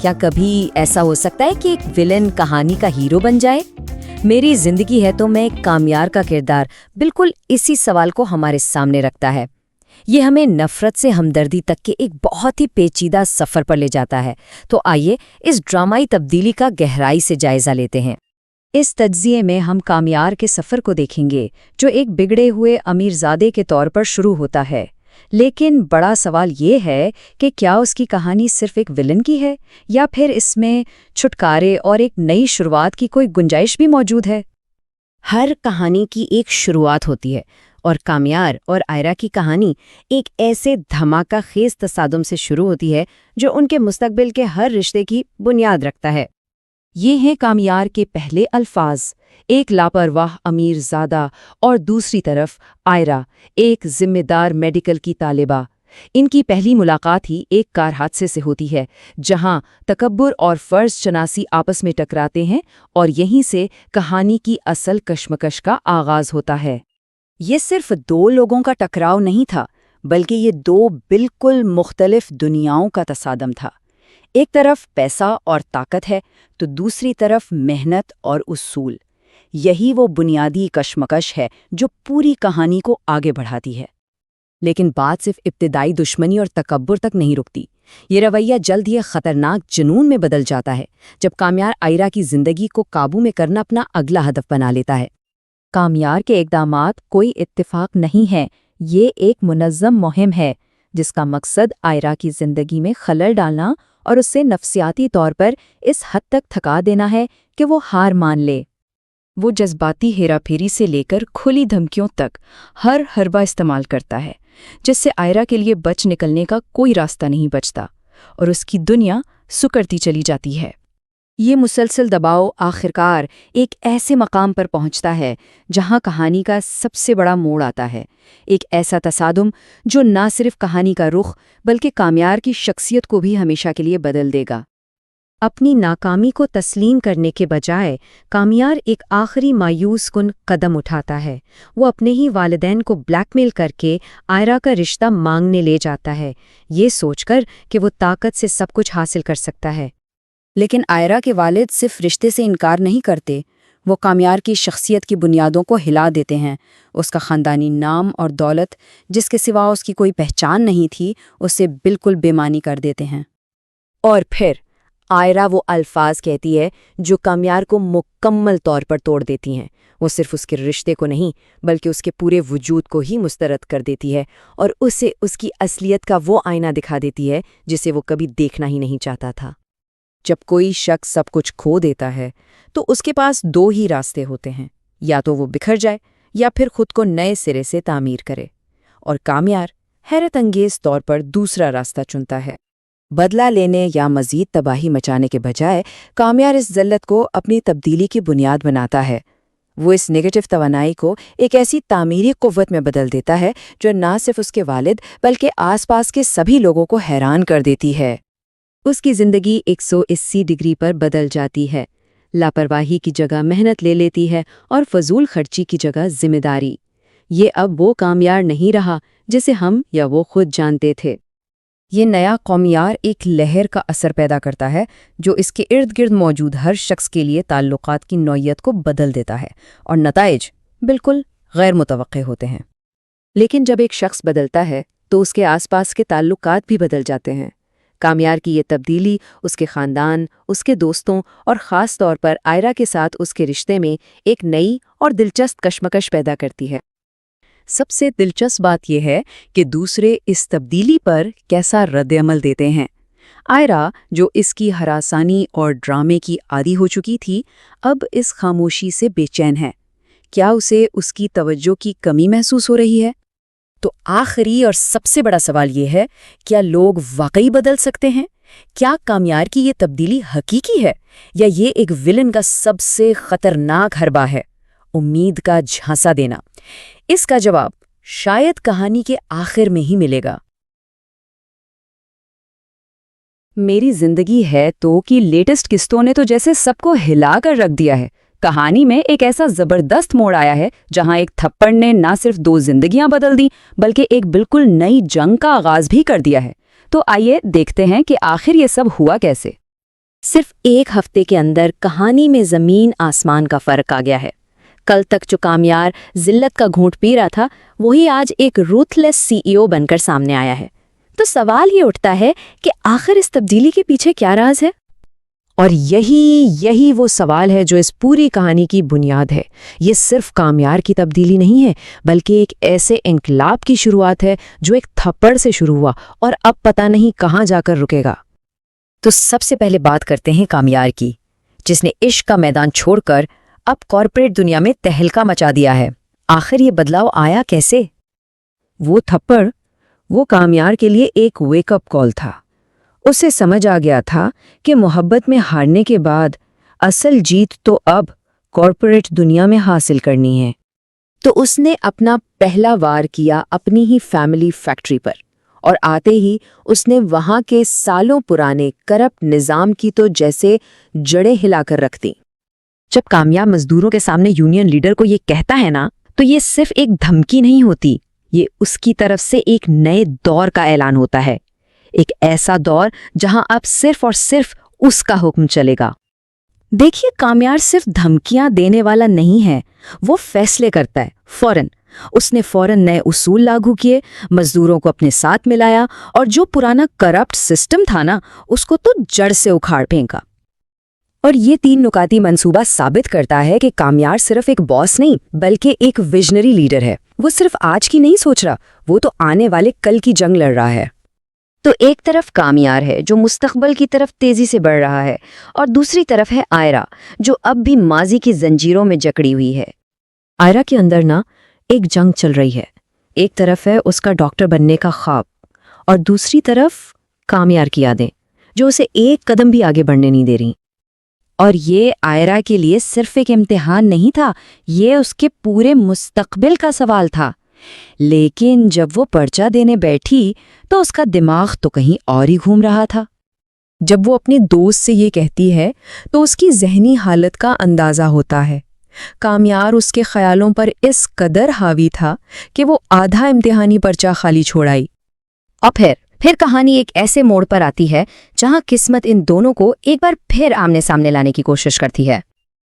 کیا کبھی ایسا ہو سکتا ہے کہ ایک ویلن کہانی کا ہیرو بن جائے؟ میری زندگی ہے تو میں کامیار کا کردار بالکل اسی سوال کو ہمارے سامنے رکھتا ہے۔ یہ ہمیں نفرت سے ہمدردی تک کے ایک بہت ہی پیچیدہ سفر پر لے جاتا ہے۔ تو آئیے اس ڈرامائی تبدیلی کا گہرائی سے جائزہ لیتے ہیں۔ اس تجزیے میں ہم کامیار کے سفر کو دیکھیں گے، جو ایک بگڑے ہوئے امیرزادے کے طور پر شروع ہوتا ہے۔ لیکن بڑا سوال یہ ہے کہ کیا اس کی کہانی صرف ایک ویلن کی ہے، یا پھر اس میں چھٹکارے اور ایک نئی شروعات کی کوئی گنجائش بھی موجود ہے؟ ہر کہانی کی ایک شروعات ہوتی ہے، اور کامیار اور آئرا کی کہانی ایک ایسے دھماکہ خیز تصادم سے شروع ہوتی ہے جو ان کے مستقبل کے ہر رشتے کی بنیاد رکھتا ہے۔ یہ ہیں کامیار کے پہلے الفاظ، ایک لاپرواہ امیر زادہ اور دوسری طرف آئرا، ایک ذمہ دار میڈیکل کی طالبہ۔ ان کی پہلی ملاقات ہی ایک کار حادثے سے ہوتی ہے، جہاں تکبر اور فرض شناسی آپس میں ٹکراتے ہیں، اور یہیں سے کہانی کی اصل کشمکش کا آغاز ہوتا ہے۔ یہ صرف دو لوگوں کا ٹکراؤ نہیں تھا، بلکہ یہ دو بالکل مختلف دنیاؤں کا تصادم تھا۔ ایک طرف پیسہ اور طاقت ہے، تو دوسری طرف محنت اور اصول۔ یہی وہ بنیادی کشمکش ہے جو پوری کہانی کو آگے بڑھاتی ہے۔ لیکن بات صرف ابتدائی دشمنی اور تکبر تک نہیں رکتی۔ یہ رویہ جلد ہی خطرناک جنون میں بدل جاتا ہے، جب کامیار آئرا کی زندگی کو قابو میں کرنا اپنا اگلا ہدف بنا لیتا ہے۔ کامیار کے اقدامات کوئی اتفاق نہیں ہیں، یہ ایک منظم مہم ہے، جس کا مقصد آئرا کی زندگی میں خلل ڈالنا اور اسے نفسیاتی طور پر اس حد تک تھکا دینا ہے کہ وہ ہار مان لے۔ وہ جذباتی ہیرا پھیری سے لے کر کھلی دھمکیوں تک ہر حربہ استعمال کرتا ہے، جس سے آئرا کے لیے بچ نکلنے کا کوئی راستہ نہیں بچتا، اور اس کی دنیا سکڑتی چلی جاتی ہے۔ یہ مسلسل دباؤ آخرکار ایک ایسے مقام پر پہنچتا ہے جہاں کہانی کا سب سے بڑا موڑ آتا ہے، ایک ایسا تصادم جو نہ صرف کہانی کا رخ بلکہ کامیار کی شخصیت کو بھی ہمیشہ کے لیے بدل دے گا۔ اپنی ناکامی کو تسلیم کرنے کے بجائے کامیار ایک آخری مایوس کن قدم اٹھاتا ہے۔ وہ اپنے ہی والدین کو بلیک میل کر کے آئرا کا رشتہ مانگنے لے جاتا ہے، یہ سوچ کر کہ وہ طاقت سے سب کچھ حاصل کر سکتا ہے۔ لیکن آئرا کے والد صرف رشتے سے انکار نہیں کرتے، وہ کامیار کی شخصیت کی بنیادوں کو ہلا دیتے ہیں۔ اس کا خاندانی نام اور دولت، جس کے سوا اس کی کوئی پہچان نہیں تھی، اسے بالکل بے معنی کر دیتے ہیں۔ اور پھر آئرا وہ الفاظ کہتی ہے جو کامیار کو مکمل طور پر توڑ دیتی ہیں۔ وہ صرف اس کے رشتے کو نہیں بلکہ اس کے پورے وجود کو ہی مسترد کر دیتی ہے، اور اسے اس کی اصلیت کا وہ آئینہ دکھا دیتی ہے جسے وہ کبھی دیکھنا ہی نہیں چاہتا تھا۔ جب کوئی شخص سب کچھ کھو دیتا ہے تو اس کے پاس دو ہی راستے ہوتے ہیں، یا تو وہ بکھر جائے یا پھر خود کو نئے سرے سے تعمیر کرے، اور کامیار حیرت انگیز طور پر دوسرا راستہ چنتا ہے۔ بدلہ لینے یا مزید تباہی مچانے کے بجائے کامیار اس ذلت کو اپنی تبدیلی کی بنیاد بناتا ہے۔ وہ اس نیگیٹو توانائی کو ایک ایسی تعمیری قوت میں بدل دیتا ہے جو نہ صرف اس کے والد بلکہ آس پاس کے سبھی لوگوں کو حیران کر دیتی ہے۔ اس کی زندگی 180 ڈگری پر بدل جاتی ہے، لاپرواہی کی جگہ محنت لے لیتی ہے، اور فضول خرچی کی جگہ ذمہ داری۔ یہ اب وہ کامیار نہیں رہا جسے ہم یا وہ خود جانتے تھے۔ یہ نیا کامیار ایک لہر کا اثر پیدا کرتا ہے جو اس کے ارد گرد موجود ہر شخص کے لیے تعلقات کی نوعیت کو بدل دیتا ہے، اور نتائج بالکل غیر متوقع ہوتے ہیں۔ لیکن جب ایک شخص بدلتا ہے تو اس کے آس پاس کے تعلقات بھی بدل جاتے ہیں۔ کامیار کی یہ تبدیلی اس کے خاندان، اس کے دوستوں اور خاص طور پر آئرا کے ساتھ اس کے رشتے میں ایک نئی اور دلچسپ کشمکش پیدا کرتی ہے۔ سب سے دلچسپ بات یہ ہے کہ دوسرے اس تبدیلی پر کیسا رد عمل دیتے ہیں۔ آئرا، جو اس کی ہراسانی اور ڈرامے کی عادی ہو چکی تھی، اب اس خاموشی سے بے چین ہے۔ کیا اسے اس کی توجہ کی کمی محسوس ہو رہی ہے؟ تو آخری اور سب سے بڑا سوال یہ ہے، کیا لوگ واقعی بدل سکتے ہیں؟ کیا کامیار کی یہ تبدیلی حقیقی ہے، یا یہ ایک ویلن کا سب سے خطرناک حربہ ہے، امید کا جھانسا دینا؟ اس کا جواب شاید کہانی کے آخر میں ہی ملے گا۔ میری زندگی ہے تو کی لیٹسٹ قسطوں نے تو جیسے سب کو ہلا کر رکھ دیا ہے۔ کہانی میں ایک ایسا زبردست موڑ آیا ہے جہاں ایک تھپڑ نے نہ صرف 2 زندگیاں بدل دیں بلکہ ایک بالکل نئی جنگ کا آغاز بھی کر دیا ہے۔ تو آئیے دیکھتے ہیں کہ آخر یہ سب ہوا کیسے۔ صرف ایک ہفتے کے اندر کہانی میں زمین آسمان کا فرق آ گیا ہے۔ کل تک جو کامیار ذلت کا گھونٹ پی رہا تھا، وہی آج ایک روتھلیس CEO بن کر سامنے آیا ہے۔ تو سوال یہ اٹھتا ہے کہ آخر اس تبدیلی کے پیچھے کیا راز ہے؟ اور یہی وہ سوال ہے جو اس پوری کہانی کی بنیاد ہے۔ یہ صرف کامیار کی تبدیلی نہیں ہے، بلکہ ایک ایسے انقلاب کی شروعات ہے جو ایک تھپڑ سے شروع ہوا اور اب پتہ نہیں کہاں جا کر رکے گا۔ تو سب سے پہلے بات کرتے ہیں کامیار کی، جس نے عشق کا میدان چھوڑ کر اب کارپوریٹ دنیا میں تہلکہ مچا دیا ہے۔ آخر یہ بدلاؤ آیا کیسے؟ وہ تھپڑ وہ کامیار کے لیے ایک ویک اپ کال تھا۔ اسے سمجھ آ گیا تھا کہ محبت میں ہارنے کے بعد اصل جیت تو اب کارپوریٹ دنیا میں حاصل کرنی ہے۔ تو اس نے اپنا پہلا وار کیا اپنی ہی فیملی فیکٹری پر، اور آتے ہی اس نے وہاں کے سالوں پرانے کرپٹ نظام کی تو جیسے جڑیں ہلا کر رکھ دیں۔ جب کامیاب مزدوروں کے سامنے یونین لیڈر کو یہ کہتا ہے نا، تو یہ صرف ایک دھمکی نہیں ہوتی، یہ اس کی طرف سے ایک نئے دور کا اعلان ہوتا ہے۔ ایک ایسا دور جہاں اب صرف اور صرف اس کا حکم چلے گا۔ دیکھیے، کامیار صرف دھمکیاں دینے والا نہیں ہے، وہ فیصلے کرتا ہے فوراً۔ اس نے فوراً نئے اصول لاگو کیے، مزدوروں کو اپنے ساتھ ملایا، اور جو پرانا کرپٹ سسٹم تھا نا، اس کو تو جڑ سے اکھاڑ پھینکا۔ اور یہ 3 نکاتی منصوبہ ثابت کرتا ہے کہ کامیار صرف ایک باس نہیں، بلکہ ایک ویژنری لیڈر ہے۔ وہ صرف آج کی نہیں سوچ رہا، وہ تو آنے والے کل کی جنگ لڑ رہا ہے۔ تو ایک طرف کامیار ہے جو مستقبل کی طرف تیزی سے بڑھ رہا ہے، اور دوسری طرف ہے آئرا جو اب بھی ماضی کی زنجیروں میں جکڑی ہوئی ہے۔ آئرا کے اندر نا ایک جنگ چل رہی ہے۔ ایک طرف ہے اس کا ڈاکٹر بننے کا خواب، اور دوسری طرف کامیار کی یادیں جو اسے ایک قدم بھی آگے بڑھنے نہیں دے رہی۔ اور یہ آئرا کے لیے صرف ایک امتحان نہیں تھا، یہ اس کے پورے مستقبل کا سوال تھا۔ لیکن جب وہ پرچہ دینے بیٹھی تو اس کا دماغ تو کہیں اور ہی گھوم رہا تھا۔ جب وہ اپنے دوست سے یہ کہتی ہے تو اس کی ذہنی حالت کا اندازہ ہوتا ہے۔ کامیار اس کے خیالوں پر اس قدر حاوی تھا کہ وہ آدھا امتحانی پرچہ خالی چھوڑ آئی۔ اور پھر کہانی ایک ایسے موڑ پر آتی ہے جہاں قسمت ان دونوں کو ایک بار پھر آمنے سامنے لانے کی کوشش کرتی ہے۔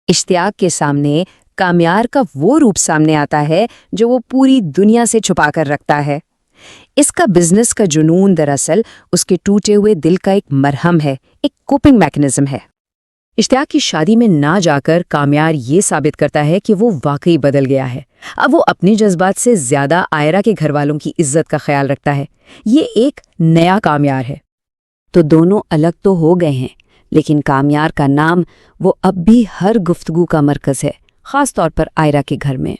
اشتیاق کے سامنے کامیار کا وہ روپ سامنے آتا ہے جو وہ پوری دنیا سے چھپا کر رکھتا ہے۔ اس کا بزنس کا جنون دراصل اس کے ٹوٹے ہوئے دل کا ایک مرہم ہے، ایک کوپنگ میکنزم ہے۔ اشتیاق کی شادی میں نہ جا کر کامیار یہ ثابت کرتا ہے کہ وہ واقعی بدل گیا ہے۔ اب وہ اپنی جذبات سے زیادہ آئرا کے گھر والوں کی عزت کا خیال رکھتا ہے۔ یہ ایک نیا کامیار ہے۔ تو دونوں الگ تو ہو گئے ہیں، لیکن کامیار کا نام وہ اب بھی ہر گفتگو کا مرکز ہے، خاص طور پر آئرا کے گھر میں۔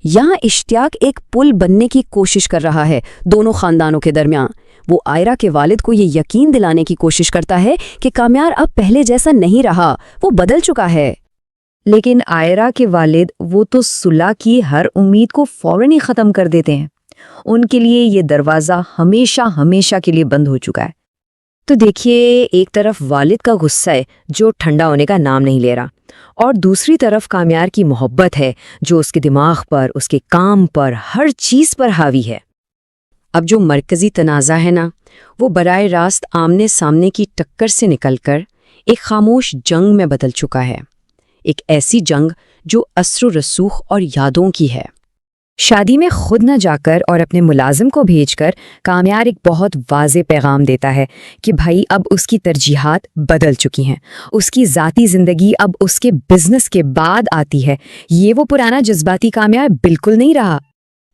یہاں اشتیاق ایک پل بننے کی کوشش کر رہا ہے دونوں خاندانوں کے درمیان۔ وہ آئرا کے والد کو یہ یقین دلانے کی کوشش کرتا ہے کہ کامیار اب پہلے جیسا نہیں رہا، وہ بدل چکا ہے۔ لیکن آئرا کے والد وہ تو صلح کی ہر امید کو فوراً ہی ختم کر دیتے ہیں۔ ان کے لیے یہ دروازہ ہمیشہ کے لیے بند ہو چکا ہے۔ تو دیکھیے، ایک طرف والد کا غصہ ہے جو ٹھنڈا ہونے کا نام نہیں لے رہا، اور دوسری طرف کامیار کی محبت ہے جو اس کے دماغ پر، اس کے کام پر، ہر چیز پر حاوی ہے۔ اب جو مرکزی تنازع ہے نا، وہ براہ راست آمنے سامنے کی ٹکر سے نکل کر ایک خاموش جنگ میں بدل چکا ہے۔ ایک ایسی جنگ جو اثر و رسوخ اور یادوں کی ہے۔ شادی میں خود نہ جا کر اور اپنے ملازم کو بھیج کر کامیار ایک بہت واضح پیغام دیتا ہے کہ بھائی اب اس کی ترجیحات بدل چکی ہیں، اس کی ذاتی زندگی اب اس کے بزنس کے بعد آتی ہے۔ یہ وہ پرانا جذباتی کامیار بالکل نہیں رہا۔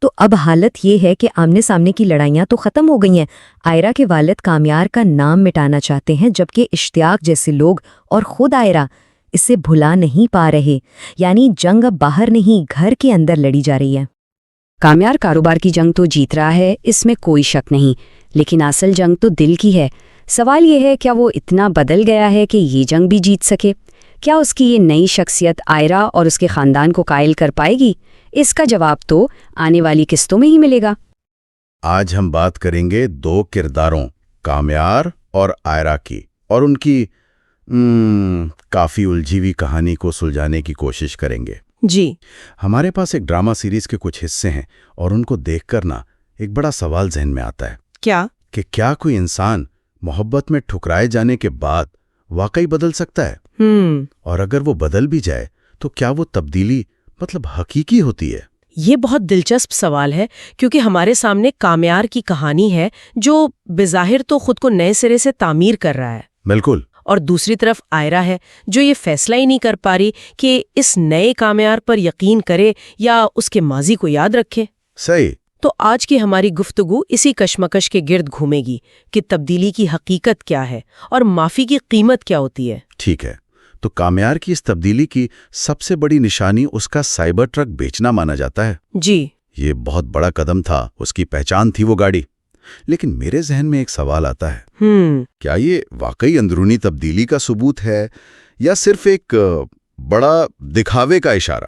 تو اب حالت یہ ہے کہ آمنے سامنے کی لڑائیاں تو ختم ہو گئی ہیں۔ آئرا کے والد کامیار کا نام مٹانا چاہتے ہیں، جبکہ اشتیاق جیسے لوگ اور خود آئرا اسے بھلا نہیں پا رہے۔ یعنی جنگ اب باہر نہیں، گھر کے اندر لڑی جا رہی ہے۔ کامیار کاروبار کی جنگ تو جیت رہا ہے، اس میں کوئی شک نہیں، لیکن اصل جنگ تو دل کی ہے۔ سوال یہ ہے، کیا وہ اتنا بدل گیا ہے کہ یہ جنگ بھی جیت سکے؟ کیا اس کی یہ نئی شخصیت آئرا اور اس کے خاندان کو قائل کر پائے گی؟ اس کا جواب تو آنے والی قسطوں میں ہی ملے گا۔ آج ہم بات کریں گے 2 کرداروں، کامیار اور آئرا کی، اور ان کی کافی الجھی ہوئی کہانی کو سلجھانے کی کوشش کریں گے۔ جی، ہمارے پاس ایک ڈرامہ سیریز کے کچھ حصے ہیں، اور ان کو دیکھ کر نا ایک بڑا سوال ذہن میں آتا ہے کیا؟ کہ کیا کوئی انسان محبت میں ٹھکرائے جانے کے بعد واقعی بدل سکتا ہے؟ اور اگر وہ بدل بھی جائے تو کیا وہ تبدیلی حقیقی ہوتی ہے؟ یہ بہت دلچسپ سوال ہے، کیونکہ ہمارے سامنے کامیار کی کہانی ہے جو بظاہر تو خود کو نئے سرے سے تعمیر کر رہا ہے، بالکل، اور دوسری طرف آئرہ ہے جو یہ فیصلہ ہی نہیں کر پا رہی کہ اس نئے کامیار پر یقین کرے یا اس کے ماضی کو یاد رکھے۔ صحیح۔ تو آج کی ہماری گفتگو اسی کشمکش کے گرد گھومے گی کہ تبدیلی کی حقیقت کیا ہے اور معافی کی قیمت کیا ہوتی ہے۔ ٹھیک ہے، تو کامیار کی اس تبدیلی کی سب سے بڑی نشانی اس کا سائبر ٹرک بیچنا مانا جاتا ہے۔ جی، یہ بہت بڑا قدم تھا، اس کی پہچان تھی وہ گاڑی۔ لیکن میرے ذہن میں ایک سوال آتا ہے، کیا یہ واقعی اندرونی تبدیلی کا ثبوت ہے یا صرف ایک بڑا دکھاوے کا اشارہ؟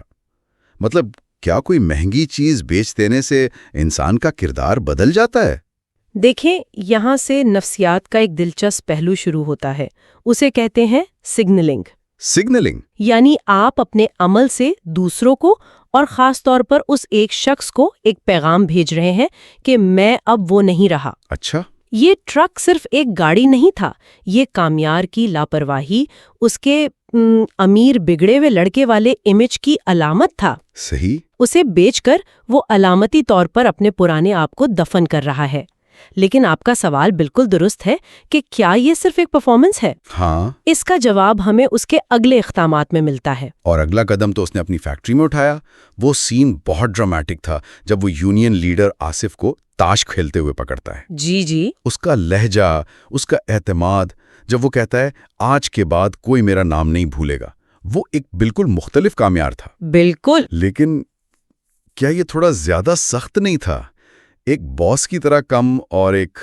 مطلب کیا کوئی مہنگی چیز بیچ دینے سے انسان کا کردار بدل جاتا ہے؟ دیکھیں، یہاں سے نفسیات کا ایک دلچسپ پہلو شروع ہوتا ہے، اسے کہتے ہیں سگنلنگ۔ سگنلنگ یعنی آپ اپنے عمل سے دوسروں کو اور خاص طور پر اس ایک شخص کو ایک پیغام بھیج رہے ہیں کہ میں اب وہ نہیں رہا۔ اچھا، یہ ٹرک صرف ایک گاڑی نہیں تھا، یہ کامیار کی لاپرواہی، اس کے امیر بگڑے ہوئے لڑکے والے امیج کی علامت تھا۔ صحیح۔ اسے بیچ کر وہ علامتی طور پر اپنے پرانے آپ کو دفن کر رہا ہے۔ لیکن آپ کا سوال بالکل درست ہے کہ کیا یہ صرف ایک پرفارمنس ہے؟ ہاں، اس کا جواب ہمیں اس کے اگلے اقدامات میں ملتا ہے۔ اور اگلا قدم تو اس نے اپنی فیکٹری میں اٹھایا۔ وہ سین بہت ڈرامیٹک تھا جب وہ یونین لیڈر آصف کو تاش کھیلتے ہوئے پکڑتا ہے۔ جی، اس کا لہجہ، اس کا اعتماد، جب وہ کہتا ہے آج کے بعد کوئی میرا نام نہیں بھولے گا، وہ ایک بالکل مختلف کامیار تھا۔ بالکل۔ لیکن کیا یہ تھوڑا زیادہ سخت نہیں تھا؟ ایک باس کی طرح کم اور ایک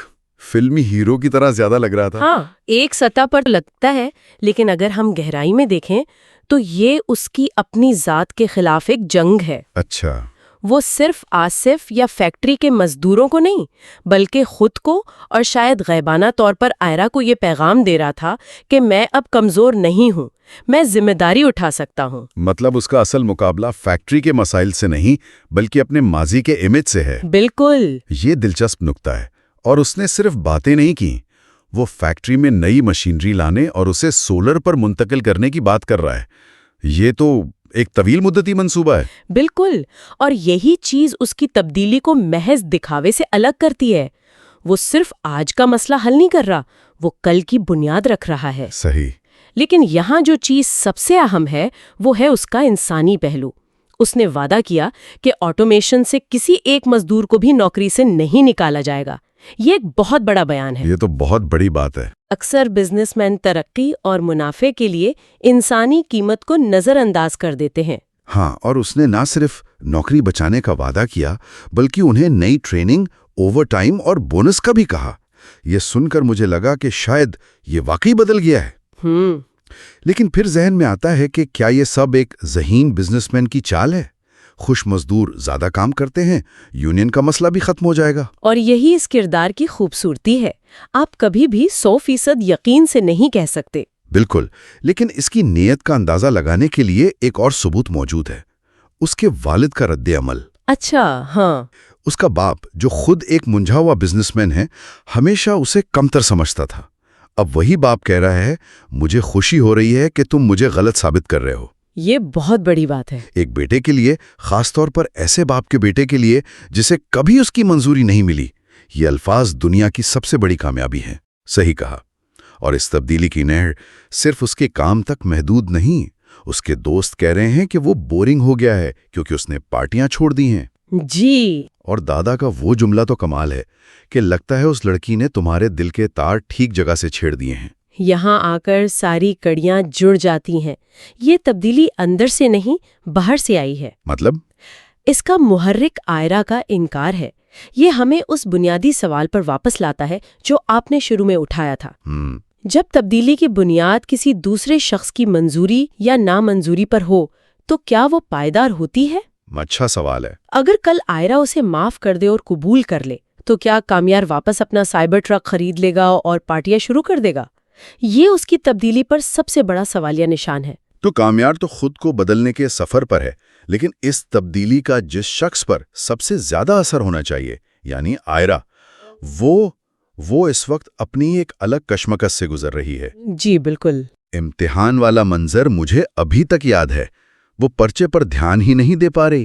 فلمی ہیرو کی طرح زیادہ لگ رہا تھا۔ ہاں، ایک سطح پر لگتا ہے، لیکن اگر ہم گہرائی میں دیکھیں تو یہ اس کی اپنی ذات کے خلاف ایک جنگ ہے۔ اچھا، وہ صرف آصف یا فیکٹری کے مزدوروں کو نہیں، بلکہ خود کو اور شاید غیبانہ طور پر آئرہ کو یہ پیغام دے رہا تھا کہ میں اب کمزور نہیں ہوں، میں ذمہ داری اٹھا سکتا ہوں۔ مطلب اس کا اصل مقابلہ فیکٹری کے مسائل سے نہیں بلکہ اپنے ماضی کے امیج سے ہے۔ بالکل۔ یہ دلچسپ نکتہ ہے، اور اس نے صرف باتیں نہیں کی، وہ فیکٹری میں نئی مشینری لانے اور اسے سولر پر منتقل کرنے کی بات کر رہا ہے۔ یہ تو ایک طویل مدتی منصوبہ ہے۔ بالکل، اور یہی چیز اس کی تبدیلی کو محض دکھاوے سے الگ کرتی ہے۔ وہ صرف آج کا مسئلہ حل نہیں کر رہا، وہ کل کی بنیاد رکھ رہا ہے۔ صحیح۔ لیکن یہاں جو چیز سب سے اہم ہے وہ ہے اس کا انسانی پہلو۔ اس نے وعدہ کیا کہ آٹومیشن سے کسی ایک مزدور کو بھی نوکری سے نہیں نکالا جائے گا۔ یہ ایک بہت بڑا بیان ہے۔ یہ تو بہت بڑی بات ہے۔ اکثر بزنس مین ترقی اور منافع کے لیے انسانی قیمت کو نظر انداز کر دیتے ہیں۔ ہاں، اور اس نے نہ صرف نوکری بچانے کا وعدہ کیا بلکہ انہیں نئی ٹریننگ، اوور ٹائم اور بونس کا بھی کہا۔ یہ سن کر مجھے لگا کہ شاید یہ واقعی بدل گیا ہے۔ لیکن پھر ذہن میں آتا ہے کہ کیا یہ سب ایک ذہین بزنس مین کی چال ہے؟ خوش مزدور زیادہ کام کرتے ہیں، یونین کا مسئلہ بھی ختم ہو جائے گا۔ اور یہی اس کردار کی خوبصورتی ہے، آپ کبھی بھی 100% یقین سے نہیں کہہ سکتے۔ بالکل، لیکن اس کی نیت کا اندازہ لگانے کے لیے ایک اور ثبوت موجود ہے، اس کے والد کا رد عمل۔ اچھا، ہاں۔ اس کا باپ، جو خود ایک منجھا ہوا بزنس مین ہے، ہمیشہ اسے کمتر سمجھتا تھا۔ اب وہی باپ کہہ رہا ہے، مجھے خوشی ہو رہی ہے کہ تم مجھے غلط ثابت کر رہے ہو۔ یہ بہت بڑی بات ہے۔ ایک بیٹے کے لیے، خاص طور پر ایسے باپ کے بیٹے کے لیے جسے کبھی اس کی منظوری نہیں ملی، یہ الفاظ دنیا کی سب سے بڑی کامیابی ہے۔ صحیح کہا۔ اور اس تبدیلی کی نہر صرف اس کے کام تک محدود نہیں، اس کے دوست کہہ رہے ہیں کہ وہ بورنگ ہو گیا ہے کیونکہ اس نے پارٹیاں چھوڑ دی ہیں۔ جی۔ اور دادا کا وہ جملہ تو کمال ہے کہ لگتا ہے اس لڑکی نے تمہارے دل کے تار ٹھیک جگہ سے چھیڑ دیے ہیں۔ یہاں آ کر ساری کڑیاں جڑ جاتی ہیں۔ یہ تبدیلی اندر سے نہیں، باہر سے آئی ہے۔ مطلب؟ اس کا محرک آئرہ کا انکار ہے۔ یہ ہمیں اس بنیادی سوال پر واپس لاتا ہے جو آپ نے شروع میں اٹھایا تھا۔ جب تبدیلی کی بنیاد کسی دوسرے شخص کی منظوری یا نامنظوری پر ہو تو کیا وہ پائیدار ہوتی ہے؟ اچھا سوال ہے۔ اگر کل آئرہ اسے معاف کر دے اور قبول کر لے تو کیا کامیار واپس اپنا سائبر ٹرک خرید لے گا اور پارٹیاں شروع کر دے گا؟ یہ اس کی تبدیلی پر سب سے بڑا سوالیہ نشان ہے۔ تو کامیار تو خود کو بدلنے کے سفر پر ہے، لیکن اس تبدیلی کا جس شخص پر سب سے زیادہ اثر ہونا چاہیے، یعنی آئرہ، وہ اس وقت اپنی ایک الگ کشمکش سے گزر رہی ہے۔ جی بالکل۔ امتحان والا منظر مجھے ابھی تک یاد ہے۔ وہ پرچے پر دھیان ہی نہیں دے پا رہی۔